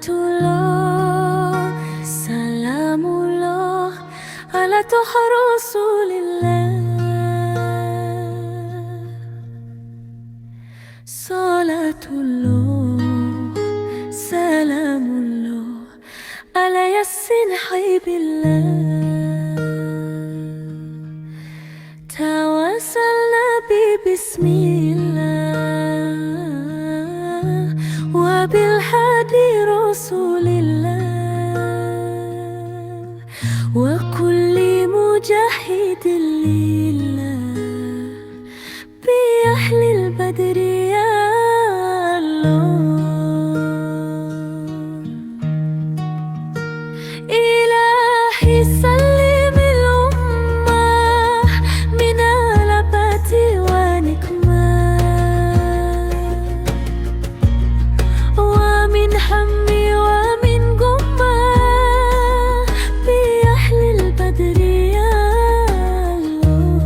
Salatullah, salamullah ala toha rasulillah. Salatullah, salamullah ala yassin habibillah. Tawassalna bi bismillah wa bil hadi rasulillah wa kulli mujahidin lillah bi ahlil badri ya Allah. Ilahi sallim al ummah min alabati wa nikmah wa min hammi wa min gummah bi ahlil badri ya Allah.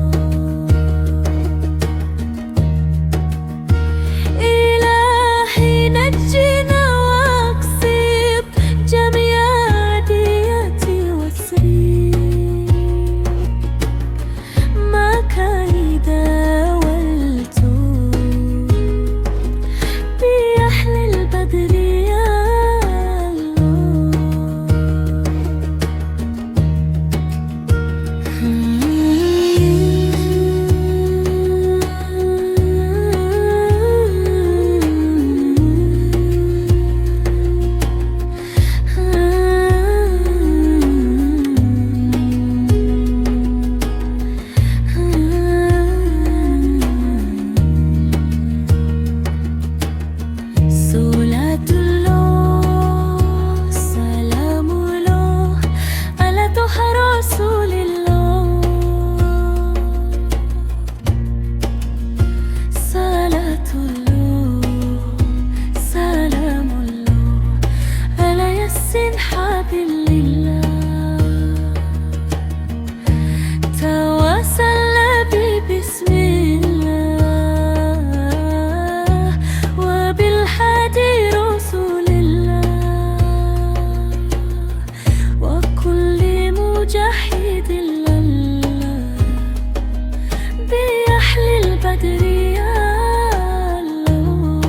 Ilahi najjina waqsib jamia diyati wasri ma kaida waltu bi ahlil badri ya Salatullah, salamullah ala toha rasulillah. Salatullah, salamullah ala yassin habibillah. Tawassalna bi bismillah wa bil hadi rasulillah wa kulli mujahidin lillah bi ahlil badri ya Allah.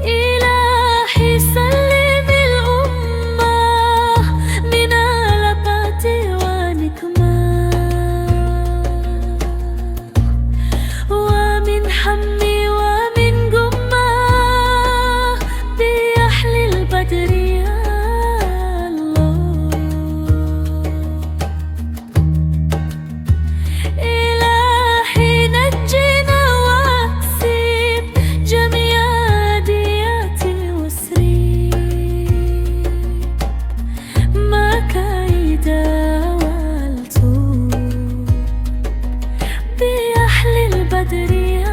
Ilahi sallim al ummah min alabati wa nikmah wa min hammi wa min gummah bi ahlil badri ya Allah. Ilahi najjina waqsib jamia diyati wasri ma kaida waltu bi ahlil badri ya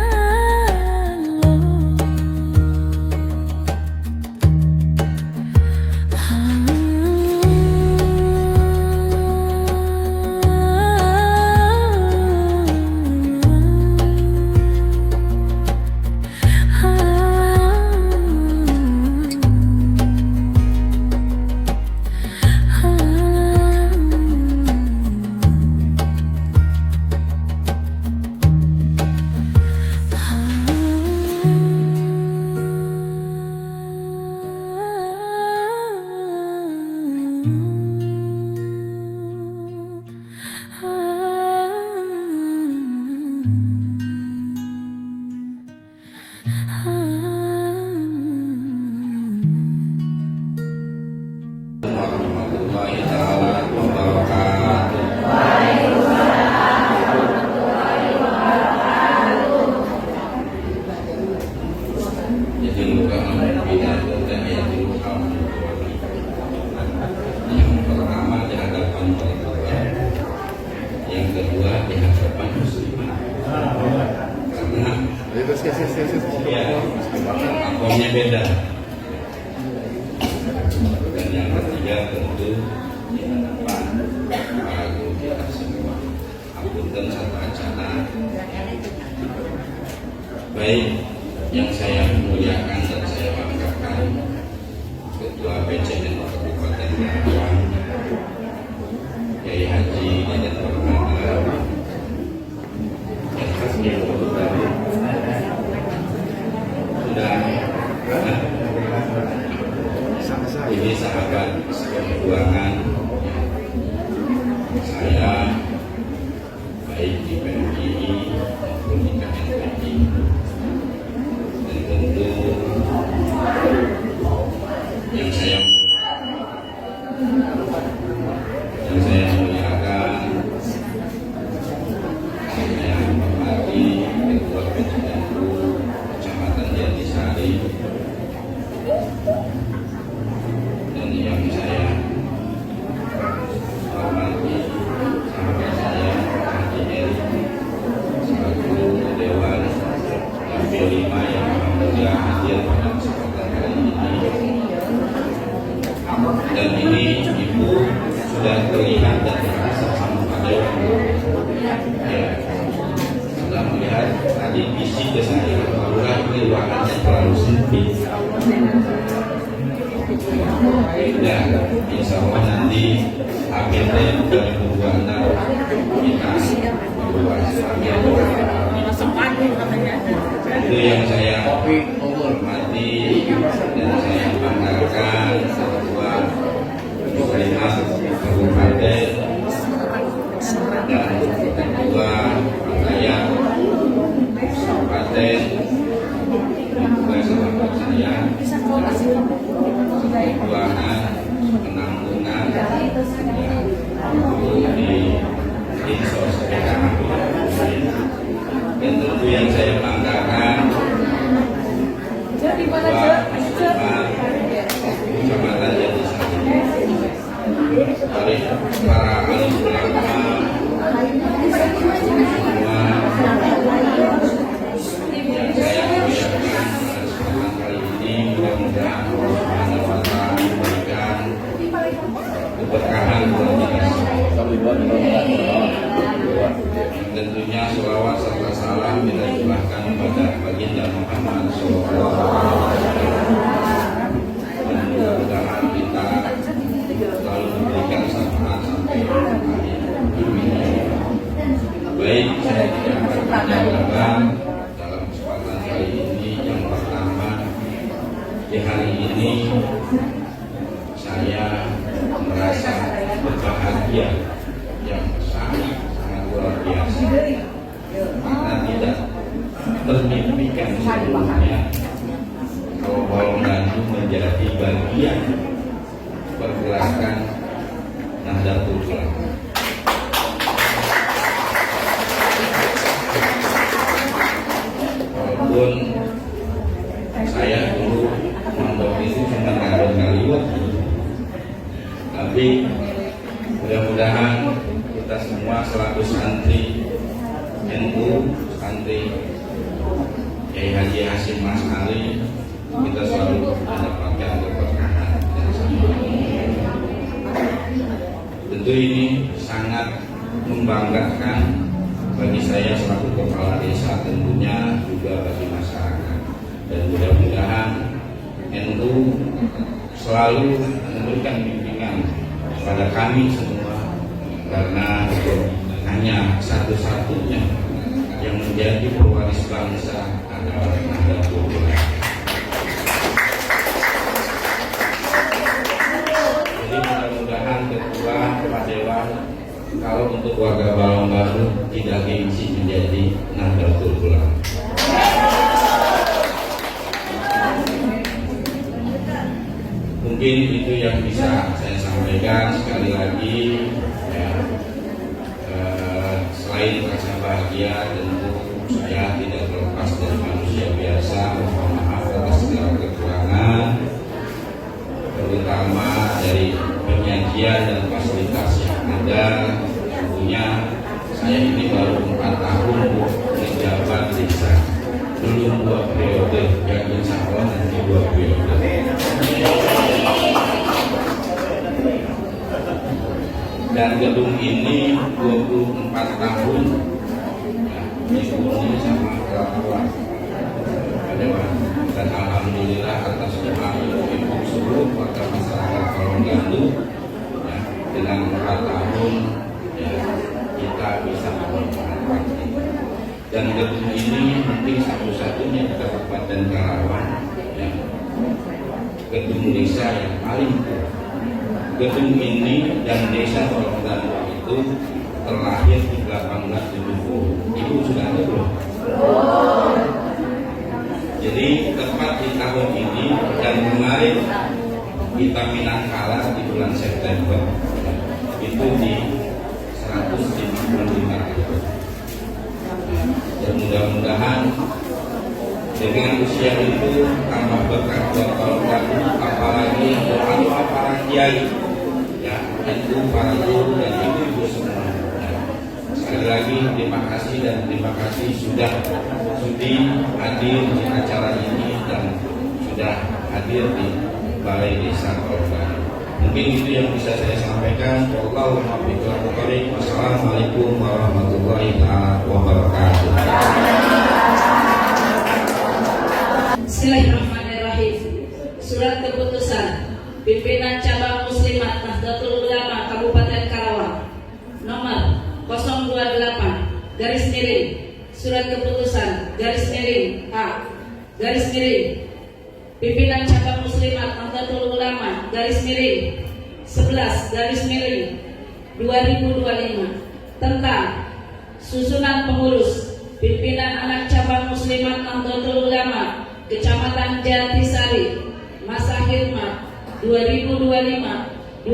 warahmatullahi taala wabarakatuh. Jadi muka membina dan ayat Ya, akunnya beda. Dan yang ketiga tentu Pak guru kita semua. Apunten satu acana. Baik, yang saya muliakan dan saya banggakan Ketua PCN Kabupaten Karawang, Kiai Haji Deden Permana, yang hadir sudah ini sahabat perjuangan saya baik di PMII maupun di KNPI, dan tentu yang saya muliakan saya hormati Ketua PCNU Kecamatan Jatisari, dan yang saya hormati sahabat saya Haji Eri selaku Dewan MP5 yang alhamdulillah hadir pada kesempatan kali ini. Dan ini Ibu sudah terlihat dan terasa sama Pak Dewan. Ya, sudah melihat tadi visi ke saya bahwa ini ruangannya terlalu sempit. Dan insya Allah nanti APT 2026 kita berluas itu yang saya hormati dan saya banggakan Ketua Pemerintah Kabupaten dan Ketua Pangkayan Kabupaten juga sahabat saya perjuangan penanggungan di Dinsos PKH. Dan tentu yang saya banggakan Ketua Kecamatan Jatisari, para alim ulama semua yang saya muliakan pada kesempatan kali ini. Mudah-mudahan Allah Subhanahu wa Ta'ala memberikan keberkahan bagi kita. Tentunya sholawat serta salam kita curahkan kepada baginda Muhammad SAW. Dan mudah-mudahan kita selalu memberikan syafaat sampai akhir. Baik, saya tidak akan panjang lebar dalam kesempatan kali ini. Yang pertama, di hari ini saya merasa berbahagia yang sangat luar biasa, karena tidak termimpikan sebelumnya kalau Balong Bandung menjadi bagian pergerakan Nahdlatul Ulama. Walaupun saya dulu mondok itu cuma ngadon kaliwat, tapi mudah-mudahan kita semua selaku santri NU, santri Kiai Haji Hasyim Asy'ari, kita selalu mendapatkan keberkahan dan sambutan. Tentu ini sangat membanggakan bagi saya selaku kepala desa, tentunya juga bagi masyarakat. Dan mudah-mudahan NU selalu memberikan bimbingan kepada kami semua, karena hanya satu-satunya yang menjadi pewaris bangsa adalah Nahdlatul Ulama. Jadi mudah-mudahan Ketua Pak Dewan, kalau untuk warga Balong Baru tidak gengsi menjadi Nahdlatul Ulama. Mungkin itu yang bisa saya sampaikan. Sekali lagi ya, selain rasa bahagia, tentu saya tidak terlepas dari manusia biasa. Mohon maaf atas segala kekurangan, terutama dari penyajian dan fasilitas yang ada. Tentunya saya ini baru 4 tahun menjabat desa, belum 2 periode, yang insya Allah nanti 2 periode. Dan gedung ini 24 tahun dihuni sama relawan. Dan alhamdulillah atas doa ibu seluruh warga masyarakat Kolonggandu ya, dengan 4 tahun ya, kita bisa memanfaatkan ini. Dan gedung ini mungkin satu-satunya di Kabupaten Karawang ya, gedung desa yang paling tua. Gedung ini dan desa Kolonggandu itu terlahir di 1870. Ibu sudah ada belum? Jadi tepat di tahun ini dan kemarin kita Minangkala di bulan September itu di 155 itu. Dan mudah-mudahan dengan usia itu tambah berkah buat Kolonggandu, apalagi doa-doa para kiai, ya, itu para guru dan ibu-ibu semua. Sekali lagi terima kasih dan terima kasih sudah sudi hadir di acara ini dan sudah hadir di Balai Desa Kolonggandu. Mungkin itu yang bisa saya sampaikan. Wassalamualaikum warahmatullahi wabarakatuh. Bismillahirrahmanirrahim. Surat keputusan Pimpinan Cabang Muslimat Nahdlatul Ulama Kabupaten Karawang nomor 028 garis miring surat keputusan garis miring A garis miring Pimpinan Cabang Muslimat Nahdlatul Ulama garis miring 11 garis miring 2025 tentang susunan pengurus Pimpinan Anak Cabang Muslimat Nahdlatul Ulama Kecamatan Jatisari masa khidmat 2025-2030.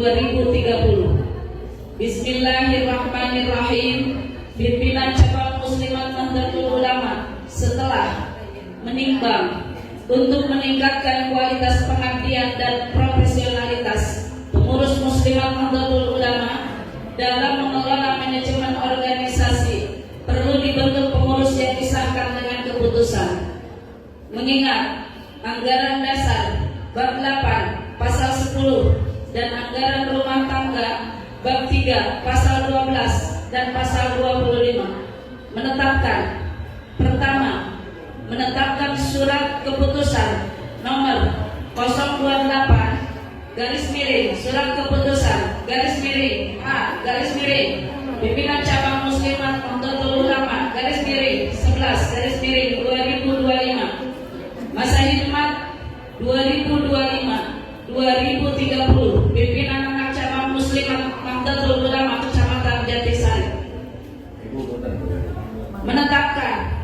Bismillahirrahmanirrahim. Pimpinan Cabang Muslimat Nahdlatul Ulama setelah menimbang untuk meningkatkan kualitas pengabdian dan profesionalitas pengurus Muslimat Nahdlatul Ulama dalam mengelola manajemen organisasi, perlu dibentuk pengurus yang disahkan dengan keputusan. Mengingat anggaran dasar bab 8 pasal 10 dan anggaran rumah tangga bab 3 pasal 12 dan pasal 25 menetapkan pertama, menetapkan surat keputusan nomor 028 garis miring surat keputusan garis miring A garis miring Pimpinan Cabang Muslimat Nahdlatul Ulama garis miring 11 garis miring 2025 masa khidmat 2025-2030. Pimpinan Anak Cabang Muslimat Nahdlatul Ulama Kecamatan Jatisari menetapkan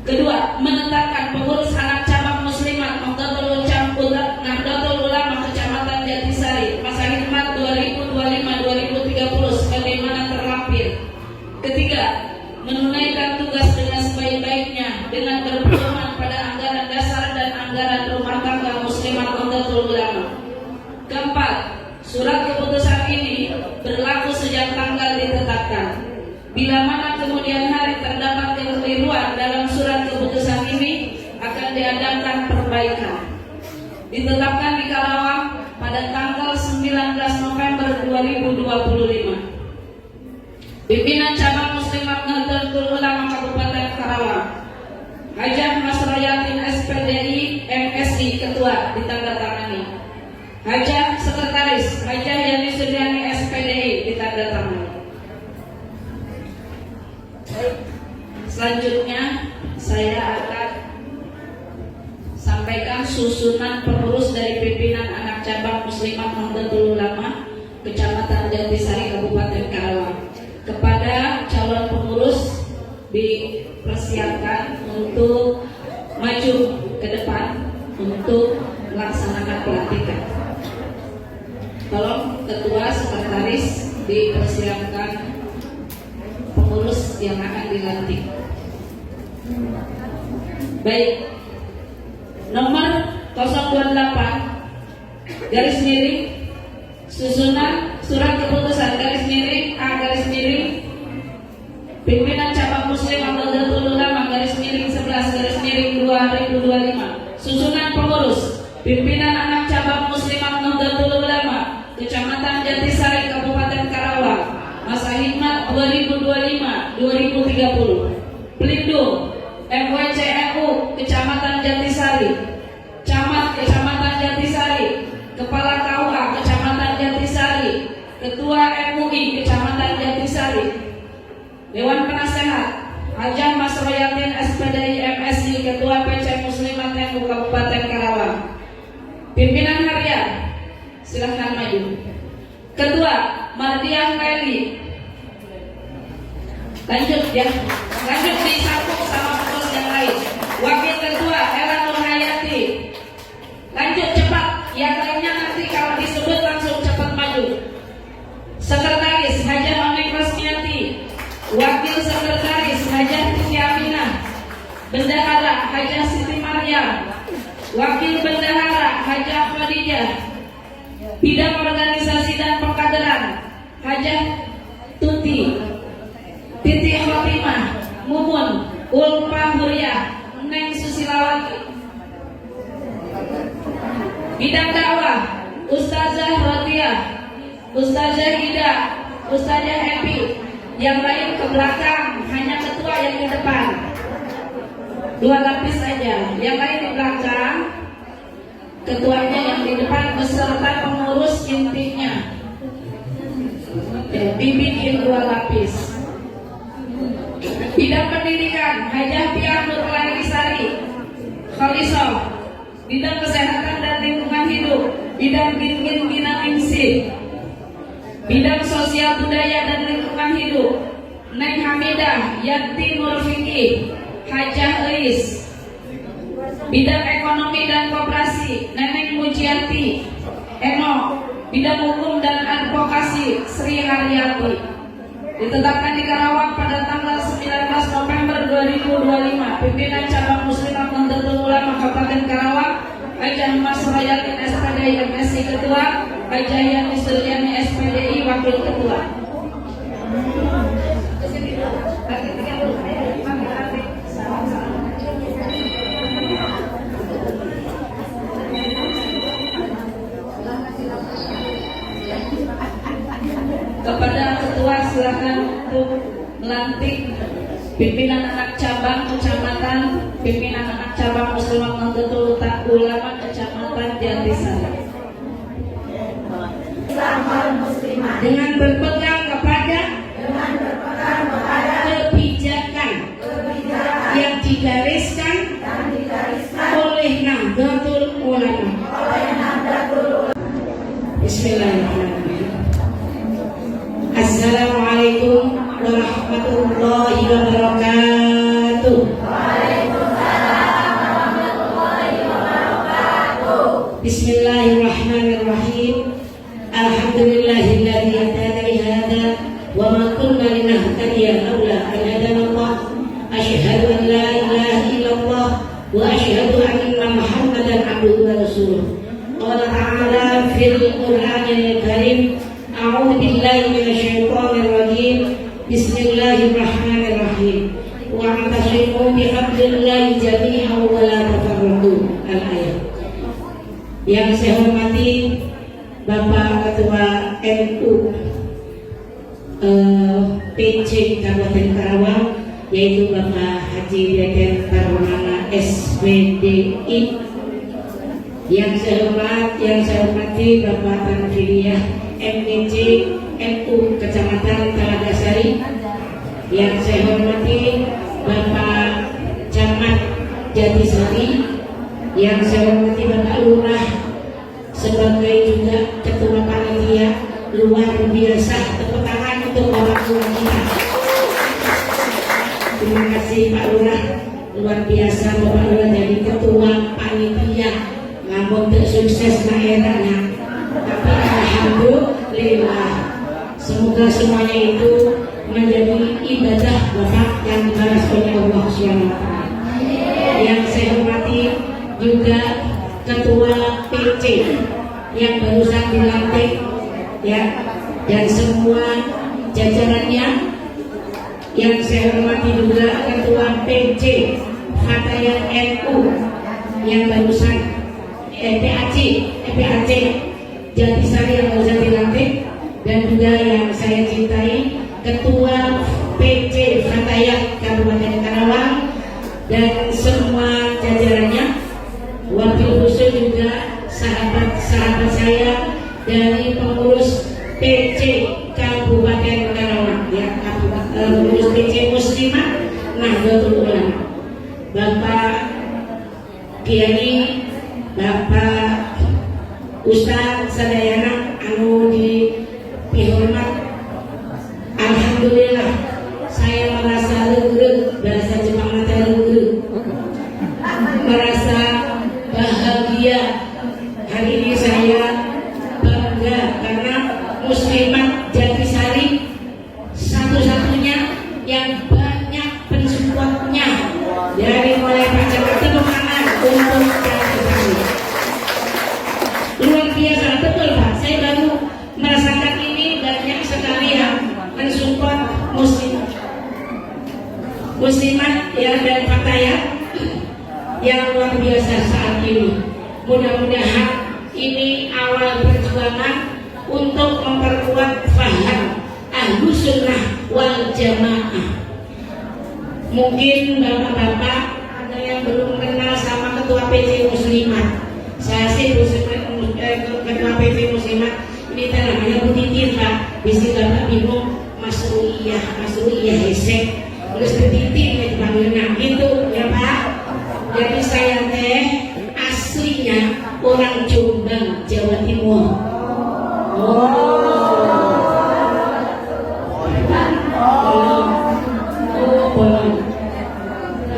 kedua, menetapkan pengurus Anak Cabang Muslimat Nahdlatul Ulama Kecamatan Jatisari masa khidmat 2025-2030 sebagaimana terlampir. Ketiga, menunaikan tugas dengan sebaik-baiknya dengan berpedoman pada anggaran dasar dan anggaran rumah tangga Muslimat Nahdlatul Ulama. Keempat, surat keputusan ini berlaku sejak tanggal ditetapkan. Bila mana kemudian hari terdapat kekeliruan dalam surat keputusan ini, akan diadakan perbaikan. Ditetapkan di Karawang pada tanggal 19 November 2025. Pimpinan Cabang Muslimat Nahdlatul Ulama Kabupaten Karawang, Hajah Masroyatin SPDI MSI Ketua ditandatangani. Hajah Sekretaris Hajah Yani Suryani SPDI ditandatangani. Selanjutnya saya akan sampaikan susunan pengurus dari Pimpinan Anak Cabang Muslimat Nahdlatul Ulama Kecamatan Jatisari Kabupaten Karawang. Kepada calon pengurus dipersiapkan untuk maju ke depan untuk melaksanakan pelantikan. Tolong ketua sekretaris dipersiapkan pengurus yang akan dilantik. Baik, nomor 028 garis miring susunan surat keputusan garis miring A garis miring Pimpinan Cabang Muslimat Nahdlatul Ulama 2025. Susunan pengurus: Pimpinan Anak Cabang Muslimat Nahdlatul Ulama Kecamatan Jatisari Kabupaten Karawang, masa hikmat 2025-2030. Pelindung MWCNU Kecamatan Jatisari, Camat Kecamatan Jatisari, Kepala KUA Kecamatan Jatisari, Ketua MUI Kecamatan Jatisari, Dewan Penasehat Hajah Mas Royatin SPDI MSI, Ketua PC Muslimat NU Kabupaten Karawang. Pimpinan harian, silahkan maju. Ketua Mardiah Meli. Lanjut ya, lanjut disambung sama pengurus yang lain. Wakil Ketua Ella Nurhayati. Lanjut cepat, yang lainnya nanti kalau disebut langsung cepat maju. Sekretaris Hajah Onek Rosmiati. Wakil Sekretaris Hajah Titi Aminah. Bendahara Hajah Siti Maryam. Wakil Bendahara Hajah Khadijah. Bidang Organisasi dan Pengkaderan Hajah Tuti Titi Khotimah, Mumun, Ulpa Huriah, Neng Susilawati. Bidang dakwah Ustazah Ratiah, Ustazah Ida, Ustazah Epi. Yang lain ke belakang, hanya ketua yang di depan. 2 lapis saja, yang lain di belakang, ketuanya yang di depan beserta pengurus intinya. Dibikin 2 lapis. Bidang pendidikan Hajah Piah Nurlarisari Khalisoh. Bidang kesehatan dan lingkungan hidup Bidang Gingin Bina Ningsih. Bidang sosial budaya dan lingkungan hidup Neng Hamidah Yanti Nurfiki Hajah Eis. Bidang ekonomi dan koperasi Neneng Mujianti Eno. Bidang hukum dan advokasi Sri Haryati. Ditetapkan di Karawang pada tanggal 19 November 2025. Pimpinan Cabang Muslimat Nahdlatul Ulama Kabupaten Karawang Hajah Mas Royatin SPDI MSI Ketua, Hajah Yani Suryani SPDI Wakil Ketua. Kepada ketua silakan untuk melantik pimpinan anak cabang kecamatan, pimpinan anak cabang Muslimat Nahdlatul Ulama Kecamatan Jatisari. Dengan berpegang kepada kebijakan yang digariskan oleh Nahdlatul Ulama. Bismillahirrahmanirrahim. Assalamualaikum warahmatullahi wabarakatuh. Bismillahirrahmanirrahim. Alhamdulillahilladzi hadana li hada wa ma kunna linahtadiya laula an hadana Allah. Asyhadu an la ilaha illallah wa asyhadu anna Muhammadan abduhu wa rasuluh. Qala ta'ala fil Qur'anil Karim, a'udzu billahi minasyaitonir rajim. Bismillahirrahmanirrahim. Wa'tasimu bihablillahi jami'an wa la tafarraqu. Al-ayat. Yang saya hormati Bapak Ketua NU PC Kabupaten Karawang, yaitu Bapak Haji Deden Tarunana SPDI. Yang saya hormati Bapak Tanfidiyah MPC NU Kecamatan Talagasari. Yang saya hormati Bapak Camat Jatisari. Yang saya hormati Bapak Lurah sebagai juga Ketua Panitia. Luar biasa, tepuk tangan untuk orang tua kita. Terima kasih Pak Lurah, luar biasa Bapak Lurah jadi Ketua Panitia. Namun tak sukses daerahnya, tapi alhamdulillah, semoga semuanya itu menjadi ibadah Bapak yang dibalas oleh Allah SWT. Yang saya hormati juga Ketua PC yang barusan dilantik, ya, dan semua jajarannya. Yang saya hormati juga Ketua PC Fatayat NU yang barusan PAC Jatisari yang barusan dilantik, dan juga yang saya cintai Ketua PC Fatayat Kabupaten Karawang dan semua jajarannya, wabil khusus juga sahabat-sahabat saya dari pengurus PC Kabupaten Karawang, ya, pengurus PC Muslimah Nahdlatul Ulama, Bapak Kiai, Bapak Ustadz Sadayana anu dihormat. Alhamdulillah saya merasa lega, bahasa Jepang nanti lega, merasa bahagia. Hari ini saya bangga karena Muslimat Jatisari satu-satunya yang banyak pensupportnya, dari mulai Pak Jakarta Pemangan untuk Jatisari. Luar biasa, betul Pak, saya baru merasakan ini, banyak sekali yang mensupport Muslimat ya, dan Fatayat yang luar biasa saat ini. Mudah-mudahan ini awal perjuangan untuk memperkuat faham Ahlus Sunnah wal Jamaah. Mungkin bapak-bapak ada yang belum kenal sama Ketua PC Muslimat. Saya sih Ketua PC Muslimat ini namanya Bu Titin Pak. Bisa bapak bingung Mas Ruiyah Hesek, terus Bu Titin dipanggilnya gitu ya Pak. Jadi saya teh aslinya orang Jombang, Jawa Timur.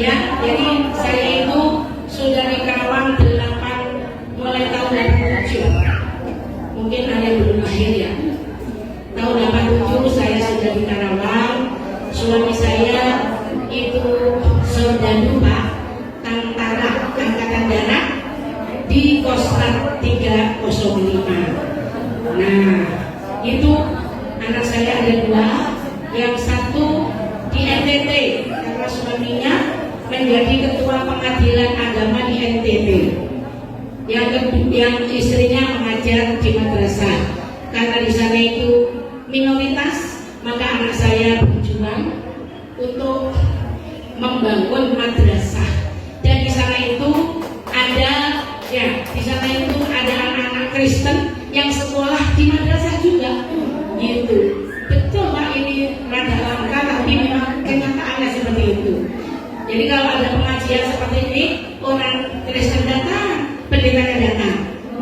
Ya, jadi saya itu sudah di Karawang 8 mulai tahun 87. Mungkin ada yang belum lahir ya. Tahun 87 saya sudah di Karawang. Suami saya itu Sordanu Pak, tentara angkatan darat di Kostrat 305. Nah, itu anak saya ada 2, yang satu di NTT karena suaminya menjadi ketua pengadilan agama di NTT. Yang istrinya mengajar di madrasah. Karena di sana itu minoritas, maka anak saya berjuang untuk membangun madrasah. Dan di sana itu ada anak-anak Kristen yang sekolah di madrasah juga, gitu. Betul Pak, ini rada langka tapi memang kenyataannya seperti itu. Jadi kalau ada pengajian seperti ini, orang Kristen datang, pendetanya datang,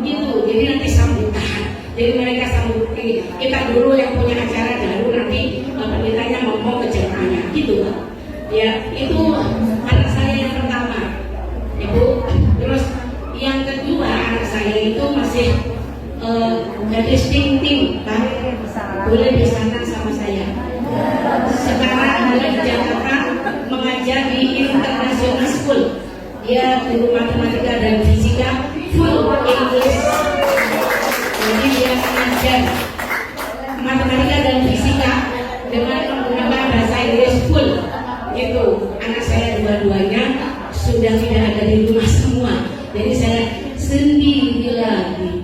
gitu. Jadi nanti sambutan. Jadi mereka sambut ini. Kita dulu yang punya acara dulu, nanti pendetanya ngomong ke jemaahnya, gitu Pak. Ya, itu anak saya yang pertama, Ibu. Terus yang kedua anak saya itu masih gadis ting-ting, boleh bersandar sama saya. Sekarang ada di Jakarta mengajar di International School. Dia guru matematika dan fisika full English. Jadi dia mengajar matematika dan fisika dengan menggunakan bahasa Inggris full. Gitu. Anak saya dua-duanya sudah tidak ada di rumah semua. Jadi saya sendiri lagi.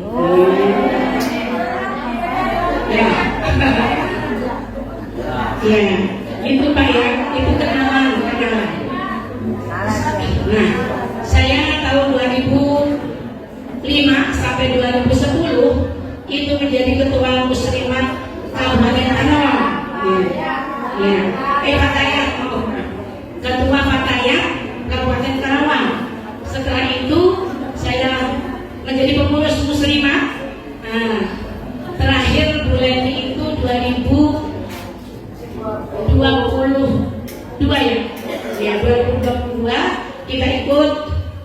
Ya. Ya, itu Pak ya, itu kenalan. Nah, saya tahun 2005 sampai 2010 itu menjadi ketua Muslimat Kabupaten Karawang. Ya, Fatayat, ketua Fatayat Kabupaten Karawang. Setelah itu saya menjadi pengurus Muslimat. Nah, terakhir bulan itu 2022 ya 2022 kita ikut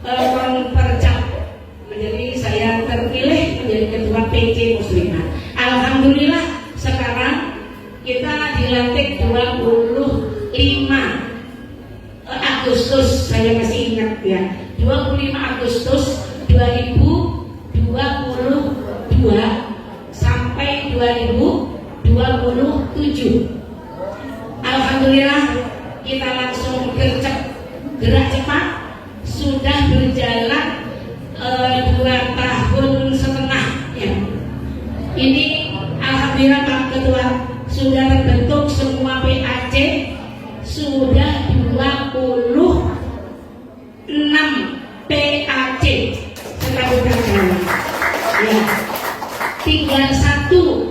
konverjap, menjadi saya terpilih menjadi ketua PC Muslimat. Alhamdulillah sekarang kita dilantik 25 Agustus, saya masih ingat ya, 25 Agustus 2022 sampai 2027. Alhamdulillah kita langsung gerak cepat Ini alhamdulillah Pak Ketua sudah terbentuk semua PAC, sudah 26 PAC sekabupaten Jawa.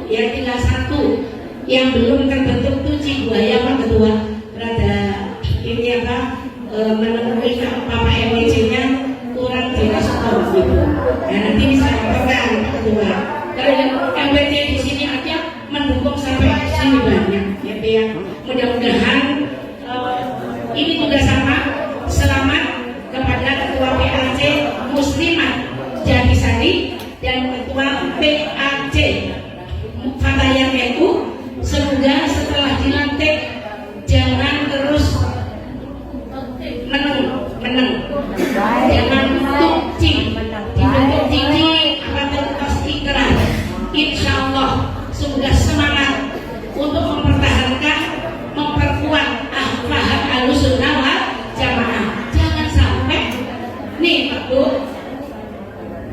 Ya, tinggal satu yang belum terbentuk tuh Cibuaya Pak Ketua. Rada ini apa menemui Bapak MWC-nya kurang jelas gitu. Nah, nanti bisa laporkan Pak Ketua. Kalau yang MWC di sini aja mendukung sampai sini banyak, ya Pak. Mudah-mudahan ini juga sama. Selamat kepada Ketua PAC Muslimat Jatisari dan Ketua PAC Fatayat NU. Semoga setelah dilantik jangan terus meneng, jangan tukci, dibentuk tinggi atas ikrar. Insya Allah semoga semangat untuk mempertahankan, memperkuat paham Ahlussunnah wal Jamaah. Jangan sampai nih Pak Bu,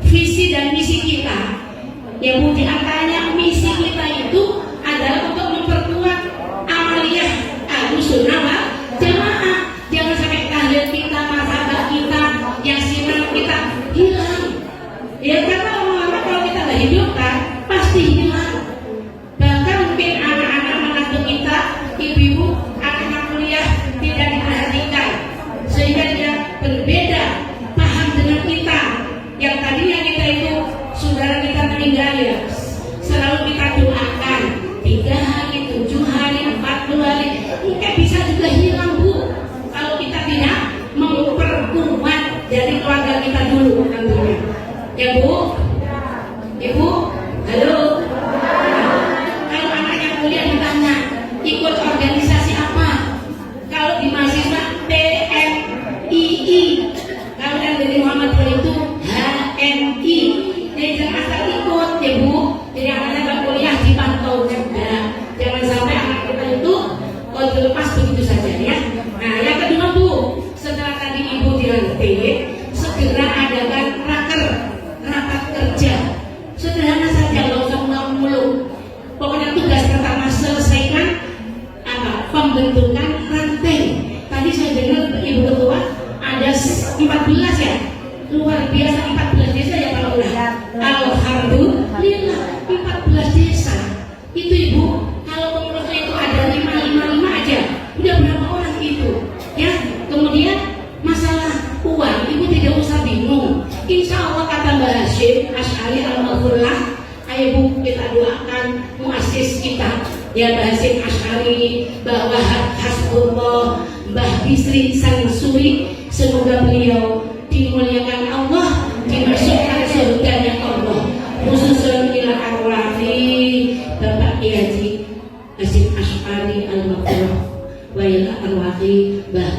visi dan misi kita, ya Bu, diantaranya misi kita itu adalah untuk memperkuat amaliyah Ahlussunnah wal Jamaah. Jangan sampai tahlil kita, mazhab kita, yasinan kita hilang. Ya karena lama-lama kalau kita nggak hidupkan pasti hilang. Bahkan mungkin anak-anak menantu kita, ibu-ibu, anak-anak kuliah tidak diperhatikan sehingga dia berbeda paham dengan kita. Yang tadinya kita itu saudara kita meninggal ya selalu kita doakan 3 hari, 7 hari, 40 hari, mungkin bisa juga hilang Bu kalau kita tidak memperkuat dari keluarga kita dulu tentunya. Ya Bu, Ibu, halo. Kalau anaknya kuliah ditanya ikut organisasi apa? Kalau di mahasiswa PMII, kalau yang dari Muhammadiyah itu HMI. Jadi jangan asal ikut ya Bu. Jadi anaknya kalau kuliah dipantau juga. Jangan sampai anak kita itu dilepas begitu saja ya. Nah yang kedua Bu, setelah tadi Ibu dilantik, segera adakan rapat kerja. Sederhana saja, nggak usah mulu. Pokoknya tugas pertama selesaikan apa? Pembentukan ranting. Tadi saya dengar Ibu Ketua ada 14 ya, luar biasa 14 desa ya kalau udah. Alhamdulillah 14 desa. Itu Ibu, kalau pengurusnya itu ada 5 aja, udah berapa orang itu? Ya, kemudian masalah uang, Ibu tidak usah bingung. Insya Allah kata Mbah Hashim Asy'ari Al-Maghfurlah, ayo Bu kita doakan muassis kita ya Mbah Hashim Asy'ari, bahwa Hasbullah, Mbah Bisri Sansuri, semoga beliau dimuliakan Allah, dimasukkan surganya Allah, khususnya ila arwahi Bapak Kiai Haji Hashim Asy'ari Al-Maghfurlah wa ila arwahi Mbah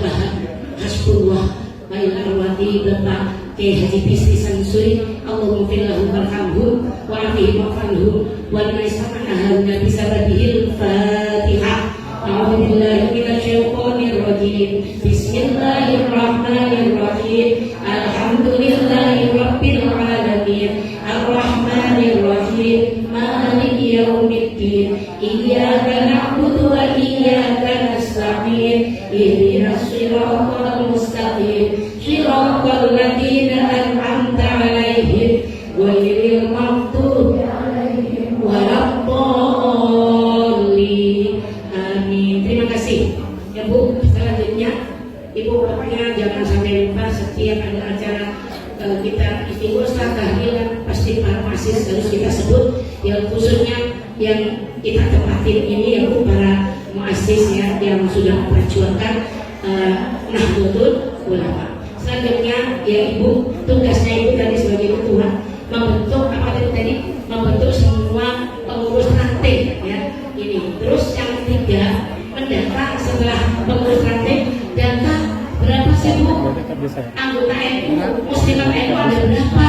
Hasbullah wa ila arwahi Bapak Kiai Haji Bisri Sansuri, Allahumma fillahu warhamhu wa'afihi wa'fanhu wa naistamanahu bisababihil Fatihah. A'udzubillahi minasyaitonir rajim. Bismillahirrahmanirrahim. Alhamdulillahi rabbil alamin. Arrahmanir rahim. Maliki yaumiddin. Iyyaka na'budu wa iyyaka nasta'in. Ihdinas siratal mustaqim. Shiratal ladzina an'amta 'alaihim ghairil maghdubi 'alaihim waladdallin. Amin. Terima kasih. Ya Bu, selanjutnya Ibu pokoknya jangan sampai lupa setiap ada acara kita istighosah tahlilan pasti para mahasiswa harus kita sebut, yang khususnya yang kita tempatin ini ya Bu, para muassis ya yang sudah memperjuangkan Nahdlatul Ulama. Selanjutnya ya Ibu, tugasnya Ibu tadi sebagai ketua membentuk apa tadi? Membentuk semua pengurus ranting ya ini. Terus yang ketiga, mendata setelah pengurus ranting, data berapa sih Bu anggota NU, Muslimat NU ada berapa?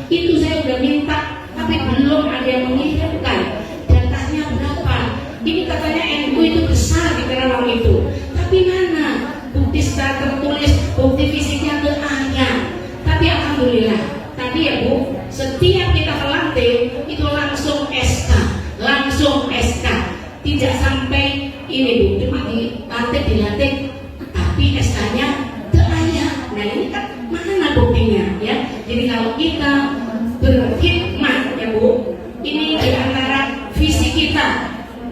Itu saya udah minta tapi belum ada yang mengirimkan datanya berapa. Ini katanya NU itu besar di Karawang itu, tapi mana bukti secara tertulis, bukti fisiknya ke A-nya. Tapi alhamdulillah tadi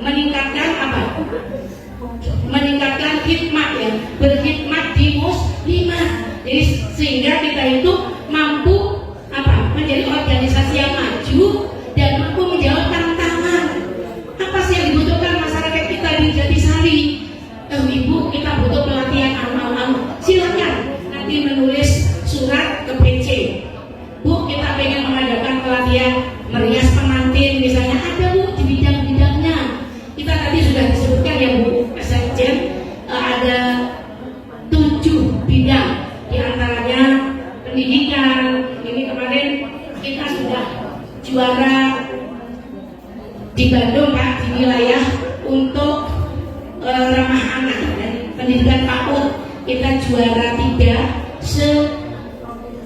meningkatkan apa? Meningkatkan khidmat ya, berkhidmat di muslimah. Jadi sehingga kita itu mampu apa? Menjadi organisasi yang maju dan mampu menjawab tantangan. Apa sih yang dibutuhkan masyarakat kita di Jatisari? Ibu, kita butuh pelatihan amal-amal. Silakan nanti menulis surat ke PC. Bu, kita pengen mengadakan pelatihan merias pengantin misalnya, ada Bu di bidang-bidangnya. Kita tadi sudah disebutkan ya Bu Sekjen, ada 7 bidang, di antaranya pendidikan. Ini kemarin kita sudah juara di Bandung Pak, di wilayah untuk ramah anak dan pendidikan PAUD. Kita juara 3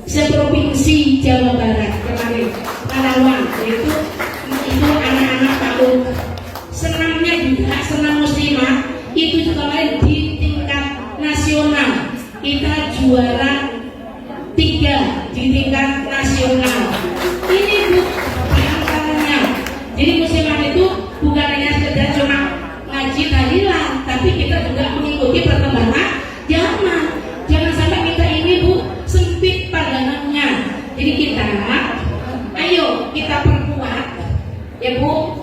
seprovinsi Jawa Barat kemarin, Karawang, itu anak-anak PAUD. Senamnya juga, senam muslimah itu juga kemarin di tingkat nasional kita juara 3 di tingkat nasional. Ini Bu diantaranya. Jadi muslimah itu bukan hanya sekedar cuma ngaji tahlilan, tapi kita juga mengikuti perkembangan zaman. Jangan sampai kita ini Bu sempit pandangannya. Jadi kita, ayo kita perkuat ya Bu.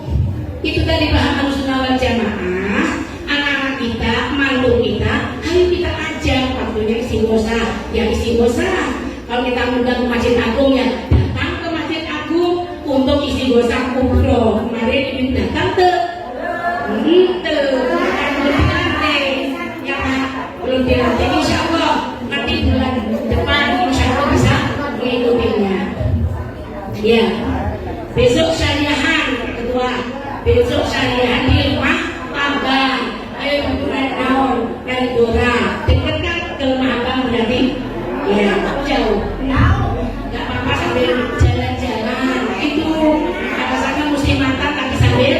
Itu tadi paham Ahlussunnah wal Jamaah. Anak-anak kita, mantu kita, ayo kita ajak waktunya istighosa. Ya istighosa. Kalau kita undang ke Masjid Agung ya datang ke Masjid Agung untuk istighosa kubro. Kemarin ini datang belum dilantik, insya Allah nanti bulan depan insya Allah bisa mengikutinya. Ya, besok syariahan ketua, besok syariahan di rumah Abang. Ayo naik naon, naik Dora, dekat kan ke rumah Abang berarti? Ya, jauh. Nggak apa-apa sambil jalan-jalan. Itu katakanlah muslimatan tapi sambil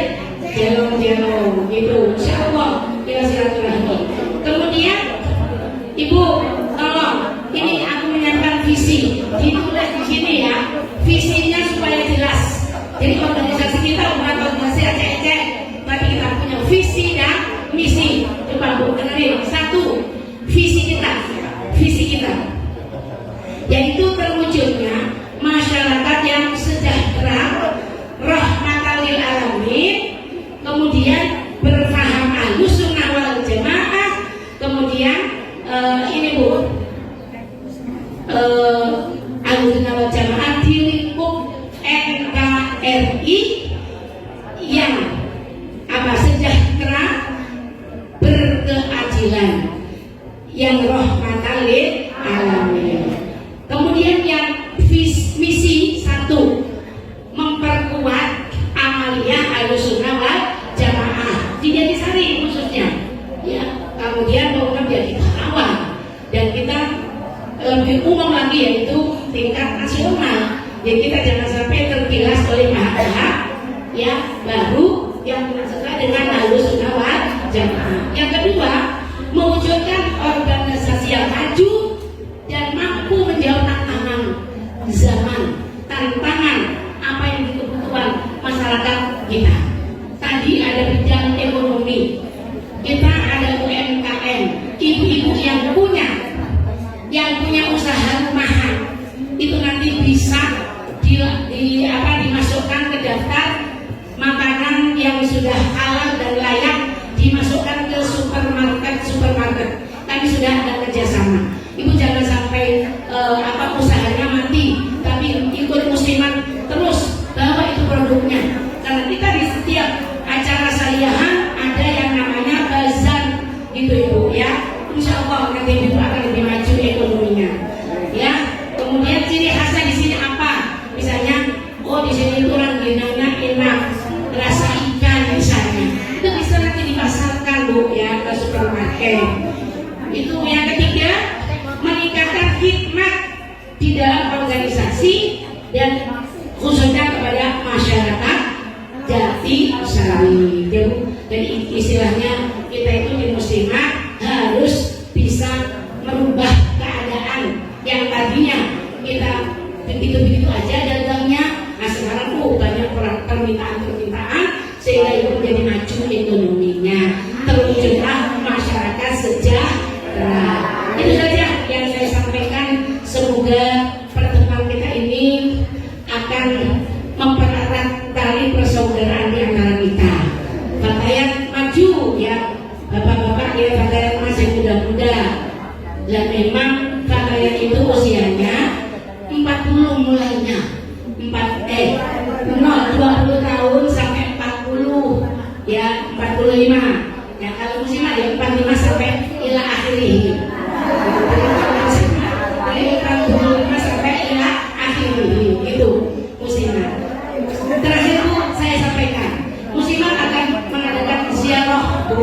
jalan-jalan gitu. Insya Allah kita silaturahmi. Kemudian Ibu, tolong ini aku menyampaikan visi, ditulis di sini ya, visinya supaya jelas. Jadi organisasi kita bukan organisasi aceh-aceh, tapi kita punya visi dan misi. Coba Bu kenalin. 1, visi kita, yaitu terwujudnya masyarakat yang sejahtera, rahmatan lil alamin, kemudian berfaham Ahlussunnah wal Jamaah, kemudian ini Bu, Ahlussunnah wal Jamaah di lingkup NKRI yang apa? Sejahtera, berkeadilan, yang rahmatan lil alamin. Kemudian yang misi 1, memperkuat amaliyah Ahlussunnah wal Jamaah di Jatisari khususnya. Ya, kemudian program jadi Karawang dan kita lebih umum lagi yaitu tingkat nasional. Jadi kita jangan sampai tergilas oleh pihak-pihak ya baru yang sesuai dengan Ahlussunnah wal Jamaah. Yang kedua, mewujudkan organisasi yang maju dan mampu menjawab tantangan zaman, tantangan apa yang dibutuhkan masyarakat kita. Tadi ada bidang ekonomi, kita ada UMKM, ibu-ibu yang punya usaha rumahan itu nanti bisa dimasukkan ke daftar makanan yang sudah halal dan layak, dimasukkan ke supermarket. Kami sudah ada kerjasama. Ibu jangan sampai usahanya mati, tapi ikut musliman terus bawa itu produknya. Karena kita di setiap acara syariahan ada yang namanya bazar gitu Ibu ya. Insya Allah nanti Ibu akan lebih maju ekonominya. Ya. Kemudian ciri khasnya di sini apa? Misalnya, di sini itu rangginangnya enak, rasa ikan misalnya. Itu bisa nanti dipasarkan Bu ya ke supermarket. Itu yang ketiga, meningkatkan khidmat di dalam organisasi dan khususnya kepada masyarakat Jatisari. Jadi istilahnya kita itu di muslimah harus bisa merubah keadaan yang tadinya kita begitu-begitu aja dagangnya. Nah sekarang banyak permintaan sehingga itu menjadi maju ekonominya, terwujudlah masyarakat sejahtera. Itu saja yang saya sampaikan. Semoga pertemuan kita ini akan mempererat tali persaudaraan di antara kita. Batayat maju ya, bapak-bapak ya, Batayat masih muda-muda. Dan memang Batayat itu usianya 40 mulainya 20 tahun sampai 40 ya, 45 ya, kalau muslimah ya 45 sampai ila akhirih. Dari 45 sampai ila akhirih itu muslimah. Terakhir Bu, saya sampaikan muslimah akan mengadakan ziarah ke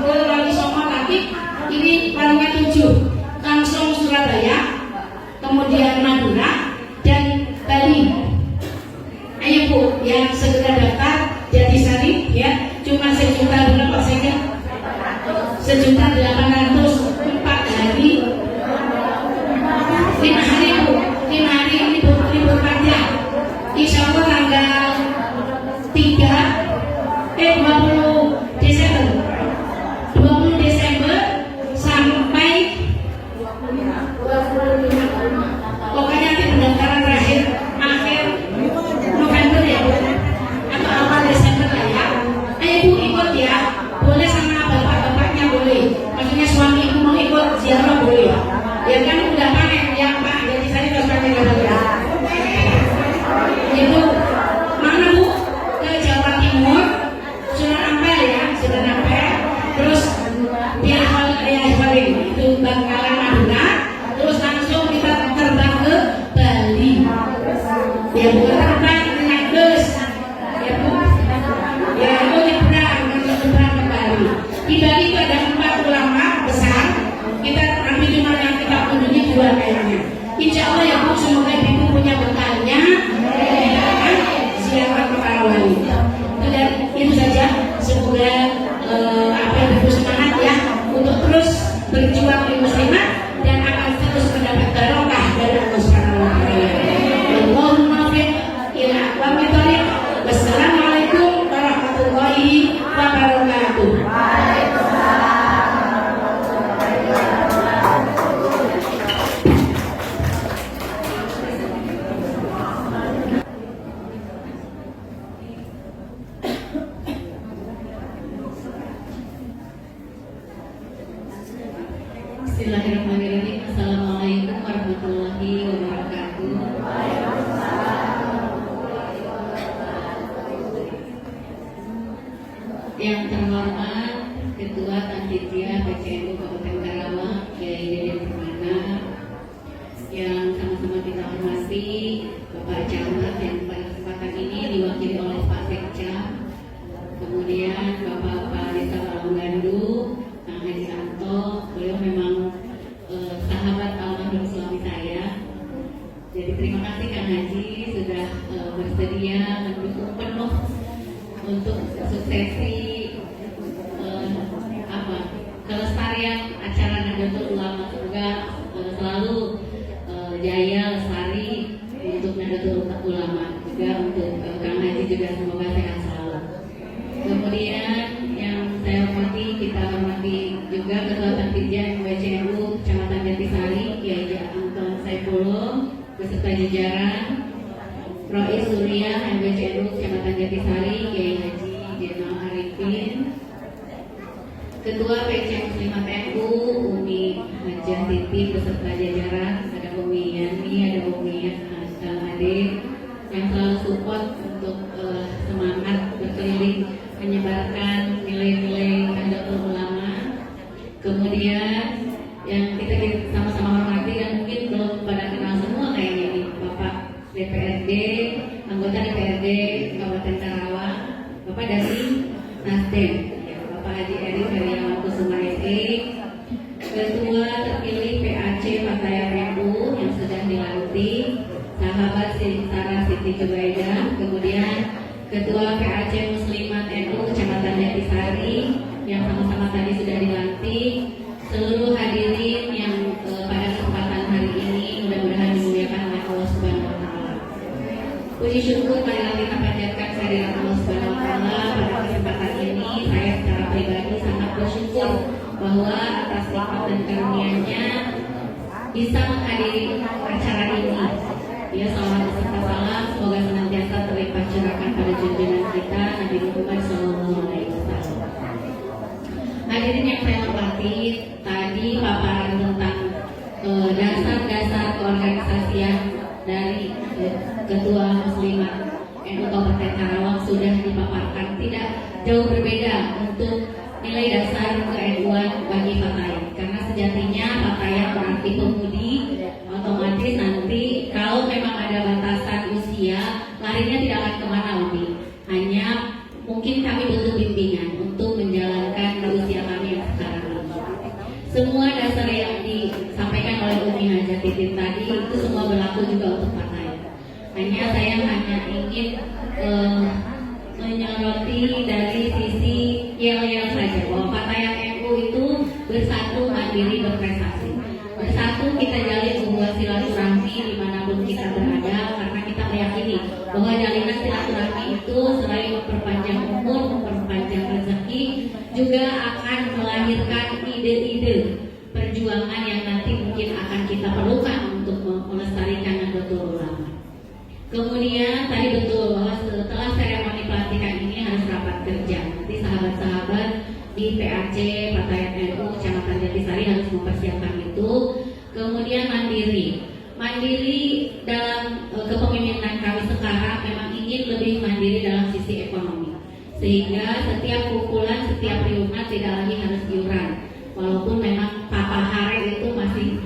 Wali Songo Latif. Ini parunya 7, langsung Surabaya, kemudian Madura dan Bali. Ayo Bu, yang segera daftar Jatisari ya, cuma 1 juta berapa saja? 1.800.000, 4 hari, 5 hari Bu, 5 hari libur panjang. Insya Allah tanggal 20 Desember sampai pokoknya nanti pendaftaran terakhir akhir November ya Bu, atau awal Desember lah ya. Ayo Bu ikut ya, boleh sama bapak-bapaknya boleh, maksudnya suami ibu mau ikut ziarah boleh ya kan, udah panen ya Pak, jadi saya harus pakai ya. Itu mana Bu, ke Jawa Timur, Sunan Ampel ya, Sunan Ampel, terus dia Halim itu Bangkalan Madura, terus langsung kita terbang ke Bali ya Bu, terbang naik bus ya Bu ya, itu nyebrang ke Bali. Di Bali itu ada 4 ulama besar, kita ambil cuma yang kita kunjungi 2 kayaknya. Insya Allah ya Bu, semoga Ibu punya bekalnya ziarah ke para wali. Dan itu saja, semoga Ibu semangat ya untuk terus berjuang di muslimah dan akan terus mendapat barokah dari Allah Subhanahu wa taala. Allahumma fiq ila aqwamit thoriq. Wassalamualaikum warahmatullahi wabarakatuh. Bismillahirrahmanirrahim. Assalamualaikum warahmatullahi wabarakatuh. Yang terhormat Ketua Panitia PCNU Kabupaten Karawang, Kiai Deden Permana, yang sama-sama kita hormati Bapak Camat yang pada kesempatan ini diwakili oleh Pak Sekca, kemudian Bapak Desa Balonggandu, Kang Haji Anto. Beliau memang sahabat almarhum suami saya. Jadi terima kasih Kang Haji sudah bersedia mendukung penuh untuk suksesi kelestarian acara Nahdlatul Ulama. Semoga selalu jaya lestari untuk Nahdlatul Ulama, juga untuk Kang Haji juga semoga sehat selalu. Kemudian yang saya hormati, kita hormati juga Ketua Tanfidiyah MWCNU Kecamatan Jatisari, Kiai Anton Saifullah beserta jajaran, Rois Surya MWCNU Kecamatan Jatisari, Kiai Haji Jenal Arifin, Ketua PC Muslimat NU Umi Hajah Siti beserta jajaran, ada Umi Yani, ada Umi Ade yang selalu support untuk semangat berkeliling menyebarkan nilai-nilai Nahdlatul Ulama. Kemudian yang kita sama-sama hormati dan mungkin belum pada kenal semua kayaknya ini, Bapak DPRD, anggota DPRD Kabupaten Karawang, Bapak dari Nasdem, ya, Bapak Haji Eri Kusuma SE, Ketua terpilih PAC Batayat NU yang sudah dilantik, sahabat Sarah Siti Jubaidah, kemudian Ketua PAC Muslimat NU Kecamatan Jatisari yang sama-sama tadi sudah dilantik, seluruh hadirin yang pada kesempatan hari ini mudah-mudahan dimuliakan oleh Allah Subhanahu wa taala. Puji syukur marilah kita panjatkan kehadirat Allah Subhanahu wa taala PAI sangat bersyukur bahwa atas nikmat dan karunia-Nya bisa menghadiri acara ini. Ya, salawat beserta salam semoga senantiasa terlimpah curahkan pada junjungan kita Nabi Muhammad SAW. Hadirin yang saya hormati, tadi paparan tentang dasar-dasar keorganisasian dari Ketua Muslimat NU Kabupaten Karawang sudah dipaparkan, tidak jauh berbeda untuk nilai dasar ke-NU-an bagi Fatayat. Karena sejatinya Fatayat berarti pemudi, otomatis nanti kalau memang ada batasan usia, larinya tidak akan kemana Umi. Hanya mungkin kami butuh bimbingan untuk menjalankan usia kami yang sekarang ini. Semua dasar yang disampaikan oleh Umi Hajat Titin tadi itu semua berlaku juga untuk Fatayat. Hanya saya ingin menyoroti dari sisi yel-yel saja bahwa Fatayat NU itu bersatu, mandiri, berprestasi. Bersatu kita jalin hubungan silaturahmi dimanapun kita berada, karena kita meyakini bahwa jalinan silaturahmi itu selain memperpanjang umur, memperpanjang rezeki, juga akan melahirkan ide-ide perjuangan yang nanti mungkin akan kita perlukan untuk melestarikan Nahdlatul Ulama. Kemudian tadi betul bahwa setelah seremoni pelantikan ini harus rapat kerja. Nanti sahabat-sahabat di PAC Fatayat NU Kecamatan Jatisari harus mempersiapkan itu. Kemudian mandiri dalam kepemimpinan kami sekarang memang ingin lebih mandiri dalam sisi ekonomi, sehingga setiap kumpulan, setiap reunat tidak lagi harus iuran. Walaupun memang Papa Hari itu masih